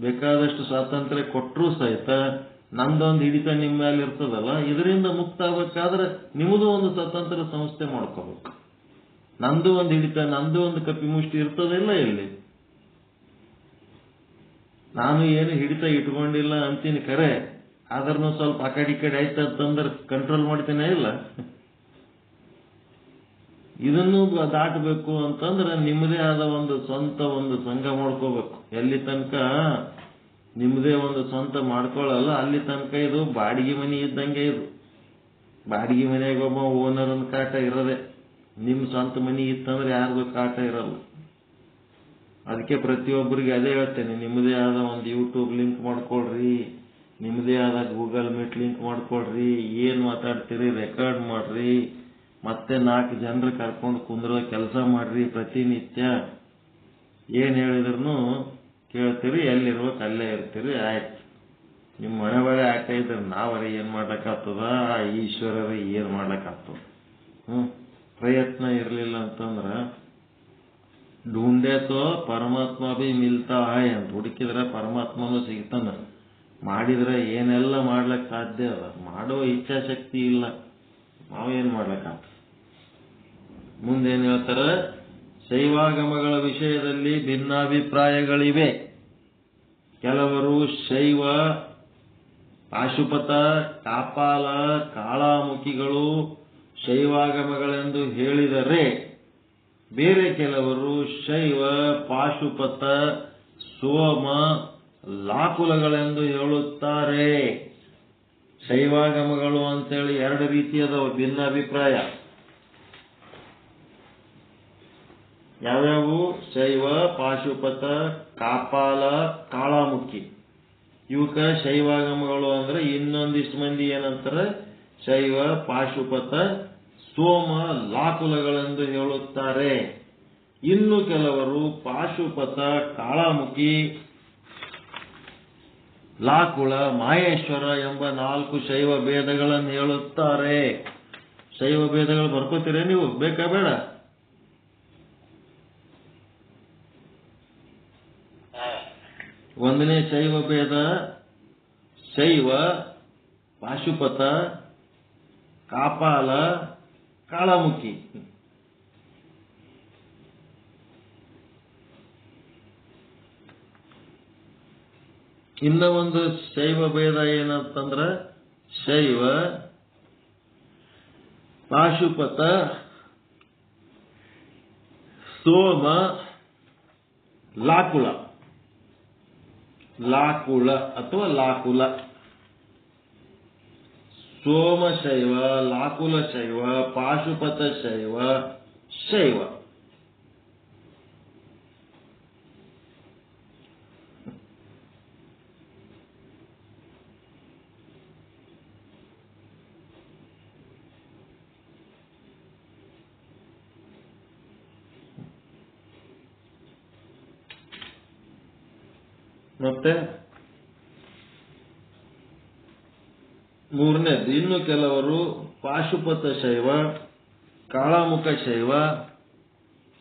ಬೇಕಾದಷ್ಟು ಸ್ವಾತಂತ್ರ್ಯ ಕೊಟ್ಟರೂ ಸಹಿತ ನಂದೊಂದು ಹಿಡಿತ ನಿಮ್ಮ ಮೇಲೆ ಇರ್ತದಲ್ಲ, ಇದರಿಂದ ಮುಕ್ತ ಆಗ್ಬೇಕಾದ್ರೆ ನಿಮ್ಮದು ಒಂದು ಸ್ವತಂತ್ರ ಸಂಸ್ಥೆ ಮಾಡ್ಕೋಬೇಕು. ನಂದು ಒಂದು ಹಿಡಿತ, ನಂದು ಒಂದು ಕಪಿ ಮುಷ್ಟಿ ಇರ್ತದಿಲ್ಲ ಇಲ್ಲಿ. ನಾನು ಏನು ಹಿಡಿತ ಇಟ್ಕೊಂಡಿಲ್ಲ ಅಂತೀನಿ ಖರೆ, ಆದ್ರೂ ಸ್ವಲ್ಪ ಆ ಕಡೆ ಈ ಕಡೆ ಆಯ್ತಂದ್ರೆ ಕಂಟ್ರೋಲ್ ಮಾಡ್ತೇನೆ ಇಲ್ಲ. ಇದನ್ನು ದಾಟಬೇಕು ಅಂತಂದ್ರೆ ನಿಮ್ಮದೇ ಆದ ಒಂದು ಸ್ವಂತ ಒಂದು ಸಂಘ ಮಾಡ್ಕೋಬೇಕು. ಎಲ್ಲಿ ತನಕ ನಿಮ್ಮದೇ ಒಂದು ಸ್ವಂತ ಮಾಡ್ಕೊಳ್ಳಲ್ಲ ಅಲ್ಲಿ ತನಕ ಇದು ಬಾಡಿಗೆ ಮನೆ ಇದ್ದಂಗೆ. ಇದು ಬಾಡಿಗೆ ಮನೆಯಾಗ ಒಬ್ಬ ಓನರ್ ಒಂದು ಕಾಟ ಇರೋದೆ. ನಿಮ್ಮ ಸ್ವಂತ ಮನೆ ಇತ್ತಂದ್ರೆ ಯಾರಿಗೂ ಕಾಟ ಇರಲ್ಲ. ಅದಕ್ಕೆ ಪ್ರತಿಯೊಬ್ಬರಿಗೆ ಅದೇ ಹೇಳ್ತೇನೆ, ನಿಮ್ಮದೇ ಆದ ಒಂದು ಯೂಟ್ಯೂಬ್ ಲಿಂಕ್ ಮಾಡ್ಕೊಳ್ರಿ, ನಿಮ್ಮದೇ ಆದ ಗೂಗಲ್ ಮೀಟ್ ಲಿಂಕ್ ಮಾಡ್ಕೊಳ್ರಿ, ಏನು ಮಾತಾಡ್ತೀರಿ ರೆಕಾರ್ಡ್ ಮಾಡ್ರಿ, ಮತ್ತೆ 4 ಜನರು ಕರ್ಕೊಂಡು ಕುಂದ್ರೋ ಕೆಲಸ ಮಾಡ್ರಿ. ಪ್ರತಿನಿತ್ಯ ಏನು ಹೇಳಿದ್ರು ಕೇಳ್ತೀರಿ, ಎಲ್ಲಿರ್ಬೇಕು ಅಲ್ಲೇ ಇರ್ತೀರಿ. ಆಯ್ತು, ನಿಮ್ಮ ಮನೆ ಬಳೆ ಆಟ ಇದ್ರೆ ನಾವರ ಏನು ಮಾಡ್ಲಿಕ್ಕಾಗ್ತದ, ಈಶ್ವರರ ಏನು ಮಾಡ್ಲಿಕ್ಕಾಗ್ತದ? ಪ್ರಯತ್ನ ಇರಲಿಲ್ಲ ಅಂತಂದ್ರ ಢೂಂಢೆ ತೋ ಪರಮಾತ್ಮ ಭೀ ಮಿಲ್ತಾ ಹೈ ಅಂತ ಹುಡುಕಿದ್ರೆ ಪರಮಾತ್ಮನೂ ಸಿಗ್ತಾನ. ಮಾಡಿದ್ರೆ ಏನೆಲ್ಲ ಮಾಡ್ಲಿಕ್ಕೆ ಸಾಧ್ಯ ಅದ. ಮಾಡುವ ಇಚ್ಛಾಶಕ್ತಿ ಇಲ್ಲ, ನಾವೇನು ಮಾಡ್ಲಿಕ್ಕಾಗ್ತದೆ? ಮುಂದೇನು ಹೇಳ್ತಾರೆ? ಶೈವಾಗಮಗಳ ವಿಷಯದಲ್ಲಿ ಭಿನ್ನಾಭಿಪ್ರಾಯಗಳಿವೆ. ಕೆಲವರು ಶೈವ, ಪಾಶುಪತ, ಕಾಪಾಲ, ಕಾಳಾಮುಖಿಗಳು ಶೈವಾಗಮಗಳೆಂದು ಹೇಳಿದರೆ, ಬೇರೆ ಕೆಲವರು ಶೈವ, ಪಾಶುಪತ, ಸೋಮ, ಲಾಕುಲಗಳೆಂದು ಹೇಳುತ್ತಾರೆ. ಶೈವಾಗಮಗಳು ಅಂತೇಳಿ 2 ರೀತಿಯದವು ಭಿನ್ನಾಭಿಪ್ರಾಯ. ಯಾವ್ಯಾವು? ಶೈವ, ಪಾಶುಪತ, ಕಾಪಾಲ, ಕಾಳಾಮುಖಿ. ಇವಕ್ಕ ಶೈವಾಗಮಗಳು ಅಂದ್ರೆ ಇನ್ನೊಂದಿಷ್ಟು ಮಂದಿ ಏನಂತಾರೆ? ಶೈವ, ಪಾಶುಪತ, ಸೋಮ, ಲಾಕುಲಗಳೆಂದು ಹೇಳುತ್ತಾರೆ. ಇನ್ನು ಕೆಲವರು ಪಾಶುಪತ, ಕಾಳಾಮುಖಿ, ಲಾಕುಳ, ಮಾಹೇಶ್ವರ ಎಂಬ 4 ಶೈವ ಭೇದಗಳನ್ನು ಹೇಳುತ್ತಾರೆ. ಶೈವ ಭೇದಗಳು ಬರ್ಕೋತೀರ ನೀವು? ಬೇಕಾ ಬೇಡ? ಒಂದನೇ ಶೈವ ಭೇದ ಶೈವ, ಪಾಶುಪತ, ಕಾಪಾಲ, ಕಾಳಾಮುಖಿ. ಇನ್ನ ಒಂದು ಶೈವ ಭೇದ ಏನಂತಂದ್ರ ಶೈವ, ಪಾಶುಪತ, ಸೋಮ, ಲಾಕುಳ. ಲಾಕುಳ ಅಥವಾ ಲಾಕುಲ. ಸೋಮ ಶೈವ, ಲಾಕುಲ ಶೈವ, ಪಾಶುಪತ ಶೈವ, ಶೈವ. ಮತ್ತೆ ಮೂರನೇದು, ಇನ್ನು ಕೆಲವರು ಪಾಶುಪತ ಶೈವ, ಕಾಳಾಮುಖ ಶೈವ,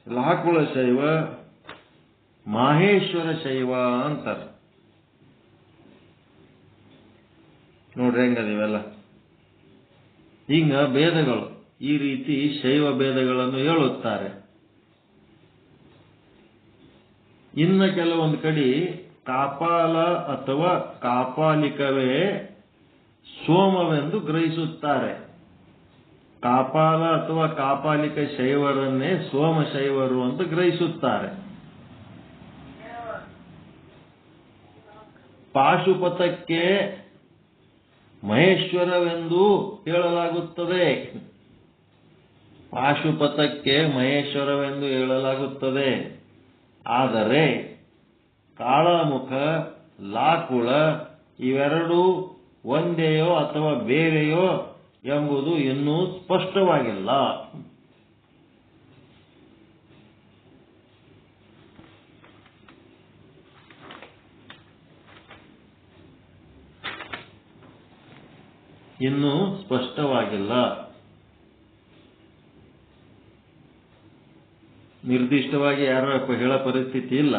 ಲಾಕುಳ ಶೈವ, ಮಾಹೇಶ್ವರ ಶೈವ ಅಂತಾರೆ. ನೋಡ್ರಿ ಹೆಂಗದ ಇವೆಲ್ಲ. ಹಿಂಗ ಭೇದಗಳು, ಈ ರೀತಿ ಶೈವ ಭೇದಗಳನ್ನು ಹೇಳುತ್ತಾರೆ. ಇನ್ನ ಕೆಲವೊಂದು ಕಡೆ ಕಾಪಾಲ ಅಥವಾ ಕಾಪಾಲಿಕವೇ ಸೋಮವೆಂದು ಗ್ರಹಿಸುತ್ತಾರೆ. ಕಾಪಾಲ ಅಥವಾ ಕಾಪಾಲಿಕ ಶೈವರನ್ನೇ ಸೋಮ ಶೈವರು ಅಂತ ಗ್ರಹಿಸುತ್ತಾರೆ. ಪಾಶುಪತಕ್ಕೆ ಮಹೇಶ್ವರವೆಂದು ಹೇಳಲಾಗುತ್ತದೆ. ಪಾಶುಪತಕ್ಕೆ ಮಹೇಶ್ವರವೆಂದು ಹೇಳಲಾಗುತ್ತದೆ. ಆದರೆ ಕಾಳಾಮುಖ, ಲಾಕುಳ ಇವೆರಡೂ ಒಂದೆಯೋ ಅಥವಾ ಬೇರೆಯೋ ಎಂಬುದು ಇನ್ನೂ ಸ್ಪಷ್ಟವಾಗಿಲ್ಲ. ಇನ್ನೂ ಸ್ಪಷ್ಟವಾಗಿಲ್ಲ, ನಿರ್ದಿಷ್ಟವಾಗಿ ಯಾರು ಹೇಳೋ ಪರಿಸ್ಥಿತಿ ಇಲ್ಲ.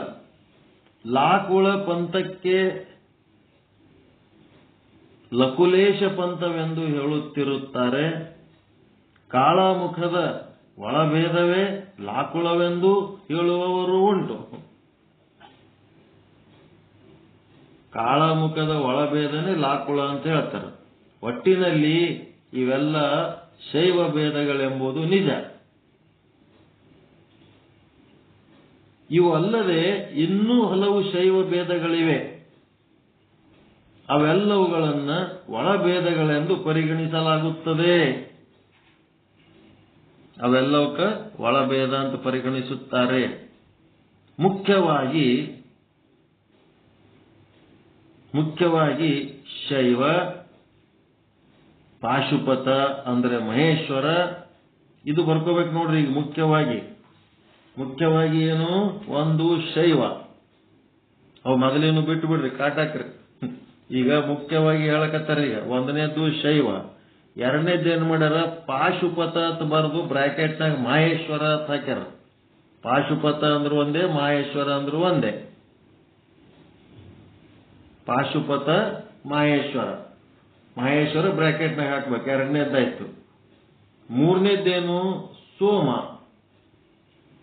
ಲಾಕುಳ ಪಂಥಕ್ಕೆ ಲಕುಲೇಶ ಪಂಥವೆಂದು ಹೇಳುತ್ತಿರುತ್ತಾರೆ. ಕಾಳಾಮುಖದ ಒಳಭೇದವೇ ಲಾಕುಳವೆಂದು ಹೇಳುವವರು ಉಂಟು. ಕಾಳಾಮುಖದ ಒಳಭೇದನೇ ಲಾಕುಳ ಅಂತ ಹೇಳ್ತಾರೆ. ಒಟ್ಟಿನಲ್ಲಿ ಇವೆಲ್ಲ ಶೈವ ಭೇದಗಳೆಂಬುದು ನಿಜ. ಇವು ಅಲ್ಲದೆ ಇನ್ನೂ ಹಲವು ಶೈವ ಭೇದಗಳಿವೆ. ಅವೆಲ್ಲವುಗಳನ್ನ ಒಳಭೇದಗಳೆಂದು ಪರಿಗಣಿಸಲಾಗುತ್ತದೆ. ಅವೆಲ್ಲವಕ್ಕ ಒಳಭೇದ ಅಂತ ಪರಿಗಣಿಸುತ್ತಾರೆ. ಮುಖ್ಯವಾಗಿ ಶೈವ, ಪಾಶುಪತ ಅಂದ್ರೆ ಮಹೇಶ್ವರ, ಇದು ಬರ್ಕೋಬೇಕು ನೋಡ್ರಿ. ಈಗ ಮುಖ್ಯವಾಗಿ ಏನು? ಒಂದು ಶೈವ, ಅವು ಮೊದಲೇನು ಬಿಟ್ಟು ಬಿಡ್ರಿ, ಕಾಟಾಕ್ರಿ. ಈಗ ಮುಖ್ಯವಾಗಿ ಹೇಳಕತ್ತಾರ. ಈಗ ಒಂದನೇದ್ದು ಶೈವ, ಎರಡನೇದ್ದು ಏನ್ ಮಾಡ್ಯಾರ? ಪಾಶುಪತ ಅಂತ ಬರೆದು ಬ್ರಾಕೆಟ್ನಾಗ ಮಾಹೇಶ್ವರ ಅಂತ ಹಾಕ್ಯಾರ. ಪಾಶುಪತ ಅಂದ್ರು ಒಂದೇ, ಮಾಹೇಶ್ವರ ಅಂದ್ರು ಒಂದೇ. ಪಾಶುಪತ ಮಾಹೇಶ್ವರ ಬ್ರಾಕೆಟ್ನಾಗ ಹಾಕ್ಬೇಕು. ಎರಡನೇದ್ದಾಯ್ತು. ಮೂರನೇದ್ದೇನು?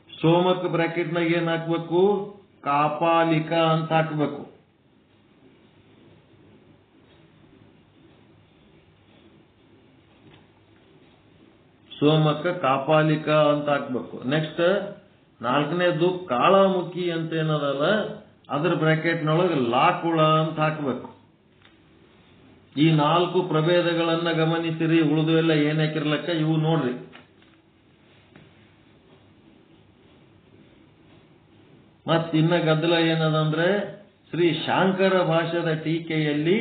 ಸೋಮಕ್ಕೆ ಬ್ರಾಕೆಟ್ನಾಗ ಏನ್ ಹಾಕ್ಬೇಕು? ಕಾಪಾಲಿಕ ಅಂತ ಹಾಕ್ಬೇಕು. ಸೋಮಕ್ಕೆ ಕಾಪಾಲಿಕ ಅಂತ ಹಾಕ್ಬೇಕು. ನೆಕ್ಸ್ಟ್ ನಾಲ್ಕನೇದು ಕಾಳಾಮುಖಿ ಅಂತ ಏನದಲ್ಲ, ಅದ್ರ ಬ್ರಾಕೆಟ್ನೊಳಗೆ ಲಾಕುಳ ಅಂತ ಹಾಕ್ಬೇಕು. ಈ ನಾಲ್ಕು ಪ್ರಭೇದಗಳನ್ನ ಗಮನಿಸಿರಿ. ಉಳಿದು ಎಲ್ಲ ಏನ್ ಹಾಕಿರ್ಲಕ್ಕ ಇವು ನೋಡ್ರಿ. ಮತ್ತಿನ್ನ ಗದ್ದಲ ಏನದಂದ್ರೆ, ಶ್ರೀ ಶಾಂಕರ ಭಾಷ್ಯದ ಟೀಕೆಯಲ್ಲಿ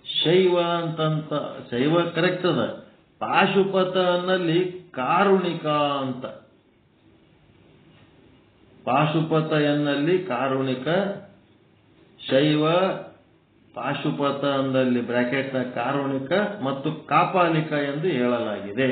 ಶೈವ ಕರೆಕ್ಟ್ ಅದ, ಪಾಶುಪತ ಅನ್ನಲ್ಲಿ ಕಾರುಣಿಕ ಅಂತ. ಪಾಶುಪತ ಎನ್ನಲ್ಲಿ ಕಾರುಣಿಕ, ಶೈವ ಪಾಶುಪತ ಅಂದಲ್ಲಿ ಬ್ರಾಕೆಟ್ನ ಕಾರುಣಿಕ ಮತ್ತು ಕಾಪಾಲಿಕ ಎಂದು ಹೇಳಲಾಗಿದೆ.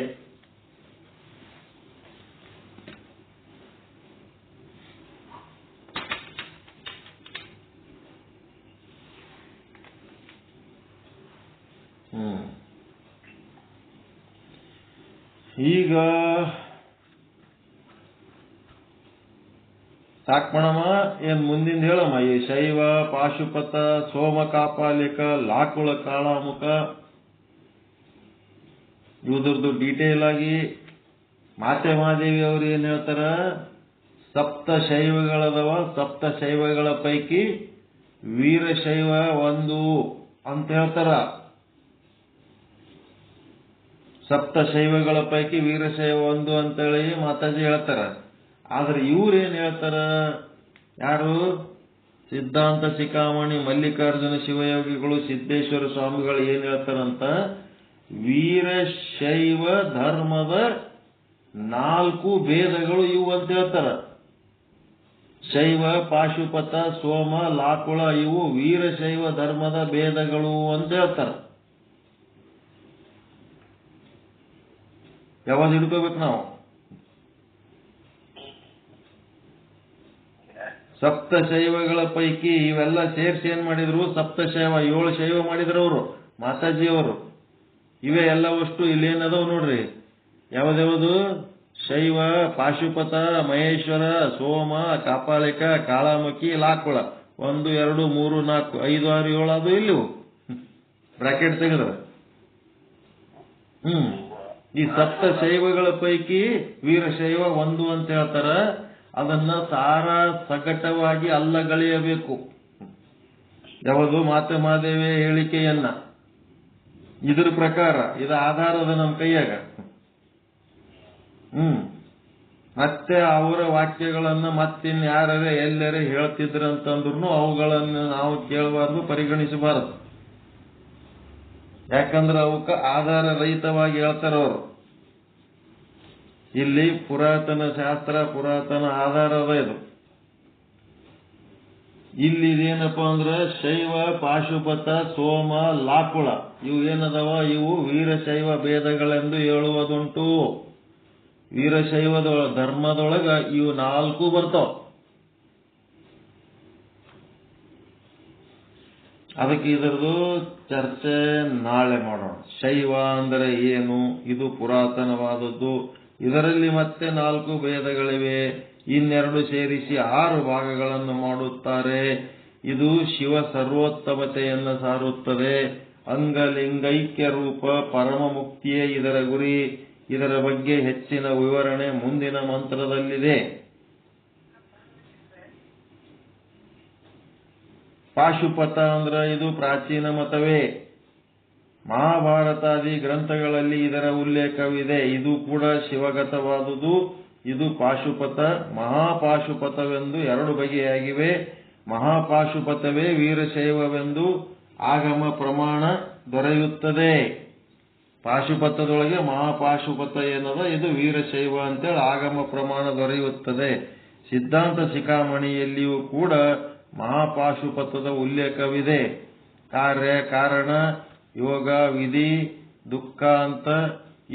ಈಗ ಸಾಕ್ಮಣಮ್ಮ, ಏನ್ ಮುಂದಿನ ಹೇಳಮ್ಮ? ಈ ಶೈವ, ಪಾಶುಪತ, ಸೋಮ ಕಾಪಾಲಿಕ, ಲಾಕುಳ, ಕಾಳಾಮುಖ ಇವುದ್ರದ್ದು ಡೀಟೇಲ್ ಆಗಿ ಮಾತೆ ಮಹಾದೇವಿ ಅವರು ಏನ್ ಹೇಳ್ತಾರ? ಸಪ್ತ ಶೈವಗಳದವ, ಸಪ್ತ ಶೈವಗಳ ಪೈಕಿ ವೀರಶೈವ ಒಂದು ಅಂತ ಹೇಳ್ತಾರ. ಸಪ್ತ ಶೈವಗಳ ಪೈಕಿ ವೀರಶೈವ ಒಂದು ಅಂತೇಳಿ ಮಾತಾಜಿ ಹೇಳ್ತಾರ. ಆದ್ರೆ ಇವ್ರೇನ್ ಹೇಳ್ತಾರ? ಯಾರು? ಸಿದ್ಧಾಂತ ಶಿಖಾಮಣಿ ಮಲ್ಲಿಕಾರ್ಜುನ ಶಿವಯೋಗಿಗಳು, ಸಿದ್ದೇಶ್ವರ ಸ್ವಾಮಿಗಳು ಏನ್ ಹೇಳ್ತಾರಂತ? ವೀರಶೈವ ಧರ್ಮದ 4 ಭೇದಗಳು ಇವು ಅಂತ ಹೇಳ್ತಾರ. ಶೈವ, ಪಾಶುಪತ, ಸೋಮ, ಲಾಕುಳ ಇವು ವೀರಶೈವ ಧರ್ಮದ ಭೇದಗಳು ಅಂತ ಹೇಳ್ತಾರ. ಯಾವಾಗ ಹಿಡ್ಕೋಬೇಕು ನಾವು? ಸಪ್ತ ಶೈವಗಳ ಪೈಕಿ ಇವೆಲ್ಲ ಸೇರಿಸಿ ಏನ್ ಮಾಡಿದ್ರು? ಸಪ್ತ ಶೈವ 7 ಶೈವ ಮಾಡಿದ್ರು ಅವರು. ಮಾತಾಜಿಯವರು. ಇವೇ ಎಲ್ಲವಷ್ಟು ಇಲ್ಲೇನದವು ನೋಡ್ರಿ. ಯಾವ್ದ್ಯಾವುದು? ಶೈವ, ಪಾಶುಪತ, ಮಹೇಶ್ವರ, ಸೋಮ, ಕಾಪಾಲಿಕ, ಕಾಳಾಮುಖಿ, ಲಾಕುಳ. 1 2 3 4 5 6 7 ಅದು ಇಲ್ಲಿವು ಬ್ರಾಕೆಟ್ ತೆಗೆದ್ರೆ. ಈ ಸಪ್ತ ಶೈವಗಳ ಪೈಕಿ ವೀರಶೈವ ಒಂದು ಅಂತ ಹೇಳ್ತಾರ. ಅದನ್ನ ಸಾರ ಸಗಟವಾಗಿ ಅಲ್ಲಗಳೆಯಬೇಕು. ಯಾವುದು? ಮಾತೆ ಮಾದೇವಿಯ ಹೇಳಿಕೆಯನ್ನ. ಇದ್ರ ಪ್ರಕಾರ ಇದು ಆಧಾರದ ನಮ್ಮ ಕೈಯಾಗ. ಮತ್ತೆ ಅವರ ವಾಕ್ಯಗಳನ್ನ ಮತ್ತಿನ್ಯಾರೇ ಎಲ್ಲರೇ ಹೇಳ್ತಿದ್ರಂತಂದ್ರೂ ಅವುಗಳನ್ನು ನಾವು ಕೇಳಬಾರ್ದು, ಪರಿಗಣಿಸಬಾರದು. ಯಾಕಂದ್ರೆ ಅವಕ್ಕ ಆಧಾರ ರಹಿತವಾಗಿ ಹೇಳ್ತಾರವರು. ಇಲ್ಲಿ ಪುರಾತನ ಶಾಸ್ತ್ರ, ಪುರಾತನ ಆಧಾರ ಅದ ಇದು. ಇಲ್ಲಿ ಇದೇನಪ್ಪ ಅಂದ್ರೆ ಶೈವ, ಪಾಶುಪತ, ಸೋಮ, ಲಾಕುಳ ಇವು ಏನದವ? ಇವು ವೀರಶೈವ ಭೇದಗಳೆಂದು ಹೇಳುವುದುಂಟು. ವೀರಶೈವದ ಧರ್ಮದೊಳಗ ಇವು 4 ಬರ್ತಾವ. ಅದಕ್ಕೆ ಇದರದು ಚರ್ಚೆ ನಾಳೆ ಮಾಡೋಣ. ಶೈವ ಅಂದರೆ ಏನು? ಇದು ಪುರಾತನವಾದದ್ದು. ಇದರಲ್ಲಿ ಮತ್ತೆ 4 ಭೇದಗಳಿವೆ. ಇನ್ನೆರಡು ಸೇರಿಸಿ 6 ಭಾಗಗಳನ್ನು ಮಾಡುತ್ತಾರೆ. ಇದು ಶಿವ ಸರ್ವೋತ್ತಮತೆಯನ್ನು ಸಾರುತ್ತದೆ. ಅಂಗಲಿಂಗೈಕ್ಯ ರೂಪ ಪರಮ ಮುಕ್ತಿಯೇ ಇದರ ಗುರಿ. ಇದರ ಬಗ್ಗೆ ಹೆಚ್ಚಿನ ವಿವರಣೆ ಮುಂದಿನ ಮಂತ್ರದಲ್ಲಿದೆ. ಪಾಶುಪತ ಅಂದ್ರೆ ಇದು ಪ್ರಾಚೀನ ಮತವೇ. ಮಹಾಭಾರತಾದಿ ಗ್ರಂಥಗಳಲ್ಲಿ ಇದರ ಉಲ್ಲೇಖವಿದೆ. ಇದು ಕೂಡ ಶಿವಗತವಾದುದು. ಇದು ಪಾಶುಪತ. ಮಹಾಪಾಶುಪತವೆಂದು 2 ಬಗೆಯಾಗಿವೆ. ಮಹಾಪಾಶುಪತವೇ ವೀರಶೈವವೆಂದು ಆಗಮ ಪ್ರಮಾಣ ದೊರೆಯುತ್ತದೆ. ಪಾಶುಪತದೊಳಗೆ ಮಹಾಪಾಶುಪತ ಏನದ? ಇದು ವೀರಶೈವ ಅಂತೇಳಿ ಆಗಮ ಪ್ರಮಾಣ ದೊರೆಯುತ್ತದೆ. ಸಿದ್ಧಾಂತ ಶಿಖಾಮಣಿಯಲ್ಲಿಯೂ ಕೂಡ ಮಹಾಪಾಶುಪತದ ಉಲ್ಲೇಖವಿದೆ. ಕಾರ್ಯ, ಕಾರಣ, ಯೋಗ, ವಿಧಿ, ದುಃಖ ಅಂತ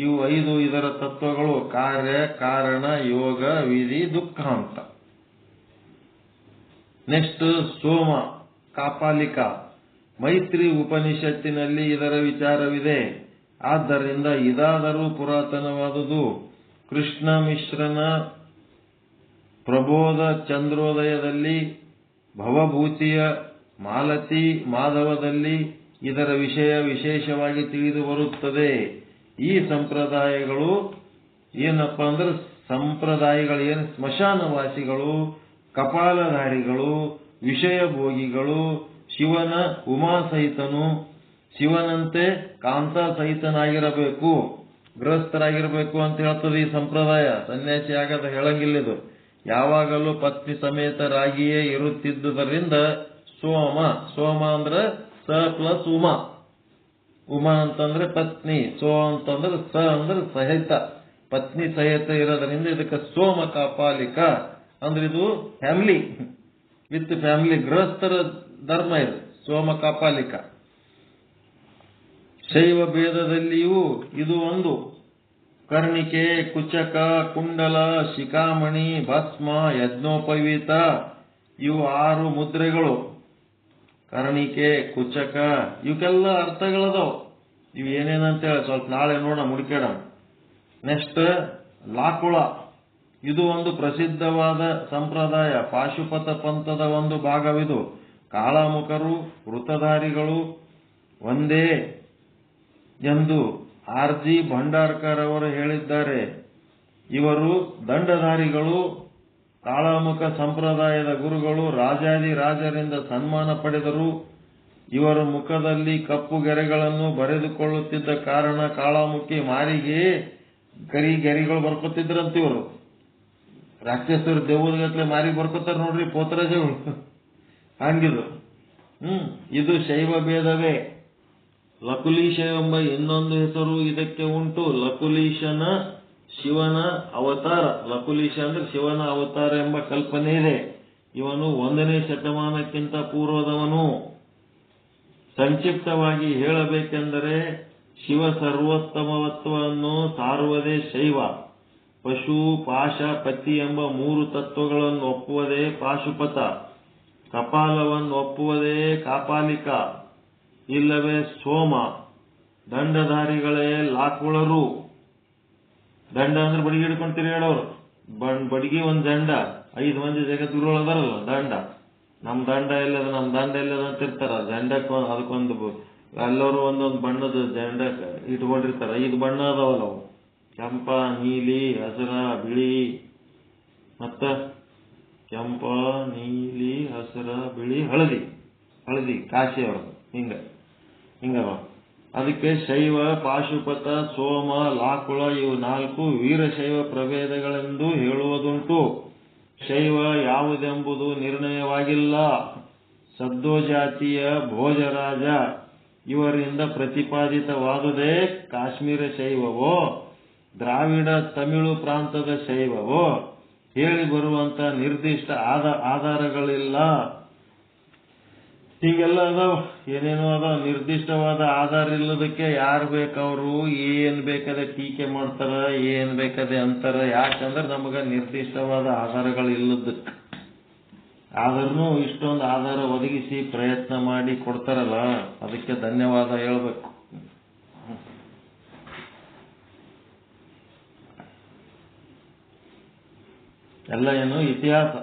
ಇವು 5 ಇದರ ತತ್ವಗಳು. ಕಾರ್ಯ, ಕಾರಣ, ಯೋಗ, ವಿಧಿ, ದುಃಖ ಅಂತ. ನೆಕ್ಸ್ಟ್ ಸೋಮ, ಕಾಪಾಲಿಕ. ಮೈತ್ರಿ ಉಪನಿಷತ್ತಿನಲ್ಲಿ ಇದರ ವಿಚಾರವಿದೆ. ಆದ್ದರಿಂದ ಇದಾದರೂ ಪುರಾತನವಾದುದು. ಕೃಷ್ಣ ಮಿಶ್ರನ ಪ್ರಬೋಧ ಚಂದ್ರೋದಯದಲ್ಲಿ, ಭವಭೂತಿಯ ಮಾಲತಿ ಮಾಧವದಲ್ಲಿ ಇದರ ವಿಷಯ ವಿಶೇಷವಾಗಿ ತಿಳಿದು ಬರುತ್ತದೆ. ಈ ಸಂಪ್ರದಾಯಗಳು ಏನಪ್ಪ ಅಂದ್ರೆ ಸಂಪ್ರದಾಯಗಳು ಏನು? ಸ್ಮಶಾನವಾಸಿಗಳು, ಕಪಾಲಧಾರಿಗಳು, ವಿಷಯ ಭೋಗಿಗಳು, ಶಿವನ ಉಮಾಸಹಿತನು, ಶಿವನಂತೆ ಕಾಂತಾ ಸಹಿತನಾಗಿರಬೇಕು, ಗೃಹಸ್ಥರಾಗಿರಬೇಕು ಅಂತ ಹೇಳ್ತದೆ ಈ ಸಂಪ್ರದಾಯ. ಸನ್ಯಾಸಿ ಆಗದ ಹೇಳಂಗಿಲ್ಲಿದು. ಯಾವಾಗಲೂ ಪತ್ನಿ ಸಮೇತರಾಗಿಯೇ ಇರುತ್ತಿದ್ದುದರಿಂದ ಸೋಮ. ಸೋಮ ಅಂದ್ರೆ ಸ ಪ್ಲಸ್ ಉಮಾ. ಉಮಾ ಅಂತಂದ್ರೆ ಪತ್ನಿ, ಸೋ ಅಂತಂದ್ರೆ ಸ ಅಂದ್ರೆ ಸಹಿತ, ಪತ್ನಿ ಸಹಿತ ಇರೋದ್ರಿಂದ ಇದಕ್ಕೆ ಸೋಮ ಕಾಪಾಲಿಕ ಅಂದ್ರೆ ಇದು ಫ್ಯಾಮಿಲಿ, ವಿತ್ ಫ್ಯಾಮಿಲಿ, ಗೃಹಸ್ಥರ ಧರ್ಮ ಇದು ಸೋಮ ಕಾಪಾಲಿಕ. ಶೈವ ಭೇದದಲ್ಲಿಯೂ ಇದು ಒಂದು. ಕರ್ಣಿಕೆ, ಕುಚಕ, ಕುಂಡಲ, ಶಿಖಾಮಣಿ, ಭಸ್ಮ, ಯಜ್ಞೋಪವೀತ ಇವು 6 ಮುದ್ರೆಗಳು. ಕರ್ಣಿಕೆ, ಕುಚಕ ಇವಕ್ಕೆಲ್ಲ ಅರ್ಥಗಳದಾವ್. ಇವು ಏನೇನಂತ ಹೇಳಿ ಸ್ವಲ್ಪ ನಾಳೆ ನೋಡೋಣ, ಮುಡಿಕೇಡ. ನೆಕ್ಸ್ಟ್ ಲಾಕುಳ. ಇದು ಒಂದು ಪ್ರಸಿದ್ಧವಾದ ಸಂಪ್ರದಾಯ. ಪಾಶುಪತ ಪಂಥದ ಒಂದು ಭಾಗವಿದು. ಕಾಳಾಮುಖರು, ವೃತಧಾರಿಗಳು ಒಂದೇ ಎಂದು ಆರ್.ಜಿ. ಭಂಡಾರ್ಕರ್ ಅವರು ಹೇಳಿದ್ದಾರೆ. ಇವರು ದಂಡಧಾರಿಗಳು. ಕಾಳಾಮುಖ ಸಂಪ್ರದಾಯದ ಗುರುಗಳು ರಾಜಾದಿ ರಾಜರಿಂದ ಸನ್ಮಾನ ಪಡೆದರು. ಇವರ ಮುಖದಲ್ಲಿ ಕಪ್ಪು ಗೆರೆಗಳನ್ನು ಬರೆದುಕೊಳ್ಳುತ್ತಿದ್ದ ಕಾರಣ ಕಾಳಾಮುಖಿ ಮಾರಿಗೆ ಗೆರಿಗಳು ಬರ್ಕೊತಿದ್ರಂತ. ಇವರು ರಾಕ್ಷಸರು ದೆವ್ವದಗತ್ಲೆ ಮಾರಿಗೆ ಬರ್ಕೋತಾರ ನೋಡ್ರಿ, ಪೋತರಾಜಗಳು ಹಂಗಿದು. ಇದು ಶೈವ ಭೇದವೇ. ಲಕುಲೀಶ ಎಂಬ ಇನ್ನೊಂದು ಹೆಸರು ಇದಕ್ಕೆ ಉಂಟು. ಲಕುಲೀಶನ ಶಿವನ ಅವತಾರ. ಲಕುಲೀಶ ಅಂದ್ರೆ ಶಿವನ ಅವತಾರ ಎಂಬ ಕಲ್ಪನೆ ಇದೆ. ಇವನು 1ನೇ ಶತಮಾನಕ್ಕಿಂತ ಪೂರ್ವದವನು. ಸಂಕ್ಷಿಪ್ತವಾಗಿ ಹೇಳಬೇಕೆಂದರೆ ಶಿವ ಸರ್ವೋತ್ತಮತ್ವವನ್ನು ಸಾರುವುದೇ ಶೈವ. ಪಶು, ಪಾಶ, ಪತಿ ಎಂಬ 3 ತತ್ವಗಳನ್ನು ಒಪ್ಪುವುದೇ ಪಾಶುಪತ. ಕಪಾಲವನ್ನು ಒಪ್ಪುವುದೇ ಕಾಪಾಲಿಕ. ಇಲ್ಲವೇ ಸೋಮ, ದಂಡಧಾರಿಗಳೇ ಲಾಕ್ಗಳರು. ದಂಡ ಅಂದ್ರೆ ಬಡಿಗೆ ಹಿಡ್ಕೊಂಡು ತಿರುಗಾಡೋರು. ಬಡಿಗೆ ಒಂದ್ ದಂಡ, 5 ಮಂದಿ ಜಗದ್ಗುರುಗಳು ಅದಾರಲ್ಲ ದಂಡ. ನಮ್ ದಂಡ ಎಲ್ಲದ ನಮ್ ದಂಡ ಎಲ್ಲದ ಅಂತ ಇರ್ತಾರ. ದಂಡಕ್ಕೆ ಅದಕ್ಕೊಂದು ಎಲ್ಲರೂ ಒಂದೊಂದು ಬಣ್ಣದ ದಂಡ ಇಟ್ಕೊಂಡಿರ್ತಾರ. 5 ಬಣ್ಣ ಅದಾವಲ್ಲ ಅವು, ಕೆಂಪ, ನೀಲಿ, ಹಸಿರ, ಬಿಳಿ. ಮತ್ತ ಕೆಂಪ, ನೀಲಿ, ಹಸಿರ, ಬಿಳಿ, ಹಳದಿ ಕಾಶಿ ಅವ್ರದ್ದು. ಹಿಂಗವ. ಅದಕ್ಕೆ ಶೈವ, ಪಾಶುಪತ, ಸೋಮ, ಲಾಕುಳ ಇವು 4 ವೀರಶೈವ ಪ್ರಭೇದಗಳೆಂದು ಹೇಳುವುದುಂಟು. ಶೈವ ಯಾವುದೆಂಬುದು ನಿರ್ಣಯವಾಗಿಲ್ಲ. ಸದ್ದೋಜಾತಿಯ ಭೋಜರಾಜ ಇವರಿಂದ ಪ್ರತಿಪಾದಿತವಾದುದೇ ಕಾಶ್ಮೀರ ಶೈವವೋ, ದ್ರಾವಿಡ ತಮಿಳು ಪ್ರಾಂತದ ಶೈವವೋ ಹೇಳಿ ಬರುವಂತ ನಿರ್ದಿಷ್ಟ ಆಧಾರಗಳಿಲ್ಲ. ಹೀಗೆಲ್ಲ ಅದಾವ, ಏನೇನೋ ಅದಾವ. ನಿರ್ದಿಷ್ಟವಾದ ಆಧಾರ ಇಲ್ಲದಕ್ಕೆ ಯಾರು ಬೇಕವರು ಏನ್ ಬೇಕಾದೆ ಟೀಕೆ ಮಾಡ್ತಾರ, ಏನ್ ಬೇಕಾದೆ ಅಂತಾರ. ಯಾಕಂದ್ರೆ ನಮಗ ನಿರ್ದಿಷ್ಟವಾದ ಆಧಾರಗಳಿಲ್ಲದಕ್ಕೆ. ಆದ್ರೂ ಇಷ್ಟೊಂದು ಆಧಾರ ಒದಗಿಸಿ ಪ್ರಯತ್ನ ಮಾಡಿ ಕೊಡ್ತಾರಲ್ಲ, ಅದಕ್ಕೆ ಧನ್ಯವಾದ ಹೇಳ್ಬೇಕು. ಎಲ್ಲ ಏನು ಇತಿಹಾಸ,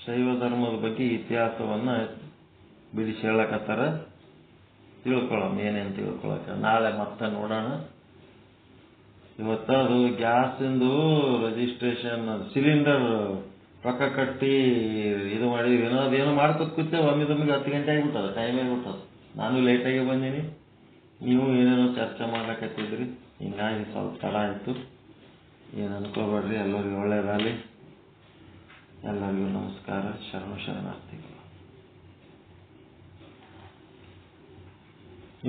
ಶೈವ ಧರ್ಮದ ಬಗ್ಗೆ ಇತಿಹಾಸವನ್ನ ಬಿಡಿಸಿ ಹೇಳಕತ್ತಾರ. ತಿಳ್ಕೊಳ್ಳೋಣ ಏನೇನು ತಿಳ್ಕೊಳಕ. ನಾಳೆ ಮತ್ತೆ ನೋಡೋಣ. ಇವತ್ತು ಗ್ಯಾಸಿಂದು ರಿಜಿಸ್ಟ್ರೇಷನ್ ಸಿಲಿಂಡರ್ ರೊಕ್ಕ ಕಟ್ಟಿ ಇದು ಮಾಡಿ ಅದೇನೋ ಮಾಡ್ಕೊತ ಕೂತೇವೆ. ಒಮ್ಮಿದೊಮ್ಮಿಗೆ 10 ಗಂಟೆ ಆಗಿಬಿಟ್ಟದ, ಟೈಮ್ ಆಗಿಬಿಟ್ಟದ. ನಾನು ಲೇಟಾಗಿ ಬಂದೀನಿ, ನೀವು ಏನೇನೋ ಚರ್ಚೆ ಮಾಡ್ಲಕತ್ತಿದ್ರಿ, ಹಿಂಗಾಗಿ ಸ್ವಲ್ಪ ತಡ ಆಯ್ತು. ಏನು ಅನ್ಕೋಬೇಡ್ರಿ. ಎಲ್ಲರಿಗೂ ಒಳ್ಳೇದಾಗಲಿ. ಎಲ್ಲರಿಗೂ ನಮಸ್ಕಾರ. ಶರಣಾರ್ಥಿಗಳು.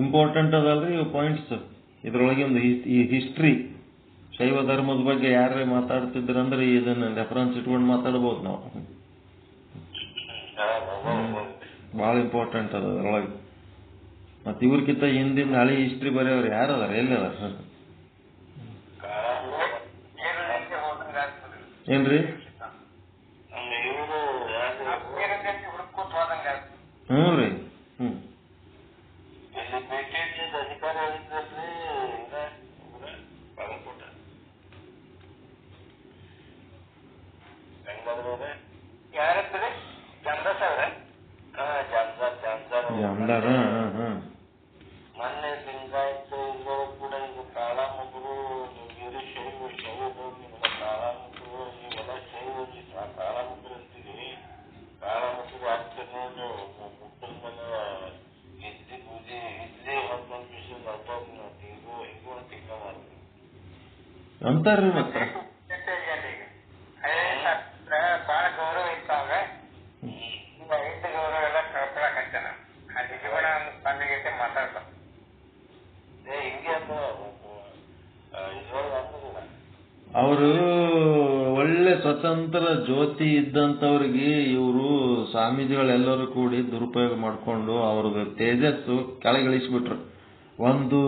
ಇಂಪಾರ್ಟೆಂಟ್ ಅದಲ್ರಿ ಇವು ಪಾಯಿಂಟ್ಸ್. ಇದ್ರೊಳಗೆ ಒಂದು ಈ ಹಿಸ್ಟ್ರಿ, ಶೈವ ಧರ್ಮದ ಬಗ್ಗೆ ಯಾರೇ ಮಾತಾಡ್ತಿದ್ರಂದ್ರೆ ಇದನ್ನ ರೆಫರೆನ್ಸ್ ಇಟ್ಕೊಂಡು ಮಾತಾಡ್ಬೋದು ನಾವು. ಬಹಳ ಇಂಪಾರ್ಟೆಂಟ್ ಅದ ಅದ್ರೊಳಗೆ. ಮತ್ತೆ ಇವ್ರಕ್ಕಿಂತ ಹಿಂದಿನ ಹಳಿ ಹಿಸ್ಟ್ರಿ ಬರೆಯವ್ರು ಯಾರದಾರ, ಎಲ್ಲದಾರ? ಏನ್ರಿ? ಹ್ಞೂ ರೀ. ಅಂತಾರ್ರಿ ಮತ್ತ ಬಹಳ ಗೌರವ ಇರ್ತಾವ. ಐದು ಗೌರವ ಎಲ್ಲ ಕಳ್ಕೊಳಕತ್ತಾನ. ಅಲ್ಲಿ ಜೀವನ ಸ್ವಾಮಿಗೈತೆ ಮಾತಾಡ್ತಾವ. ಅವರು ಒಳ್ಳೆ ಸ್ವತಂತ್ರ ಜ್ಯೋತಿ ಇದ್ದಂಥವ್ರಿಗೆ ಇವರು ಸ್ವಾಮೀಜಿಗಳೆಲ್ಲರೂ ಕೂಡಿ ದುರುಪಯೋಗ ಮಾಡಿಕೊಂಡು ಅವ್ರದ್ದು ತೇಜಸ್ಸು ಕೆಳಗಿಳಿಸ್ಬಿಟ್ರು. ಒಂದು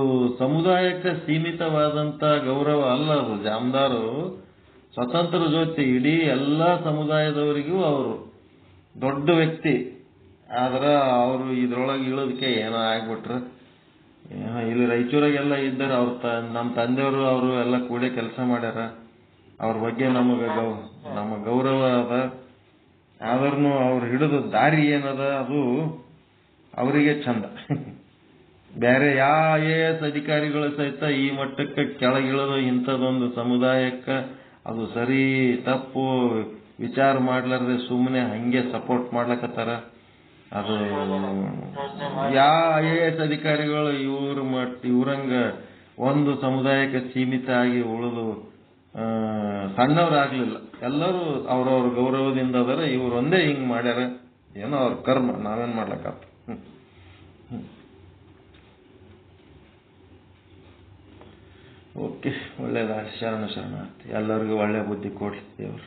ಸಮುದಾಯಕ್ಕೆ ಸೀಮಿತವಾದಂತ ಗೌರವ ಅಲ್ಲ ಅದು. ಜಾಮದಾರು ಸ್ವತಂತ್ರ ಜ್ಯೋತಿ, ಇಡೀ ಎಲ್ಲಾ ಸಮುದಾಯದವರಿಗೂ ಅವರು ದೊಡ್ಡ ವ್ಯಕ್ತಿ. ಆದ್ರ ಅವರು ಇದ್ರೊಳಗೆ ಇಳೋದಕ್ಕೆ ಏನೋ ಆಗ್ಬಿಟ್ರು. ಇಲ್ಲಿ ರಾಯಚೂರಾಗೆಲ್ಲ ಇದ್ದಾರೆ. ನಮ್ಮ ತಂದೆಯವರು ಅವರು ಎಲ್ಲ ಕೂಡಿ ಕೆಲಸ ಮಾಡ್ಯಾರ. ಅವ್ರ ಬಗ್ಗೆ ನಮ್ಮ ಗೌರವ ಅದ. ಆದ್ರೂ ಅವ್ರು ಹಿಡಿದ ದಾರಿ ಏನದ ಅದು ಅವರಿಗೆ ಚಂದ. ಬೇರೆ ಎಸ್ ಅಧಿಕಾರಿಗಳು ಸಹಿತ ಈ ಮಟ್ಟಕ್ಕೆ ಕೆಳಗಿಳದು ಇಂಥದೊಂದು ಸಮುದಾಯಕ್ಕೆ ಅದು ಸರಿ ತಪ್ಪು ವಿಚಾರ ಮಾಡ್ಲಾರ್ದೆ ಸುಮ್ಮನೆ ಹಂಗೆ ಸಪೋರ್ಟ್ ಮಾಡ್ಲಕತ್ತಾರ. ಅದು ಎಸ್ ಅಧಿಕಾರಿಗಳು ಇವ್ರಂಗ ಒಂದು ಸಮುದಾಯಕ್ಕೆ ಸೀಮಿತ ಆಗಿ ಉಳಿದು ಸಣ್ಣವ್ರಾಗ್ಲಿಲ್ಲ. ಎಲ್ಲರೂ ಅವ್ರವ್ರ ಗೌರವದಿಂದ ಅದರ. ಇವ್ರು ಒಂದೇ ಹಿಂಗ್ ಮಾಡ್ಯಾರ. ಏನೋ ಅವ್ರ ಕರ್ಮ, ನಾವೇನ್ ಮಾಡ್ಲಕ್ಕ. ಓಕೆ, ಒಳ್ಳೇದಾಗಲಿ. ಶರಣಾರ್ಥಿ. ಎಲ್ಲರಿಗೂ ಒಳ್ಳೆ ಬುದ್ಧಿ ಕೊಡ್ಲಿ ದೇವ್ರು.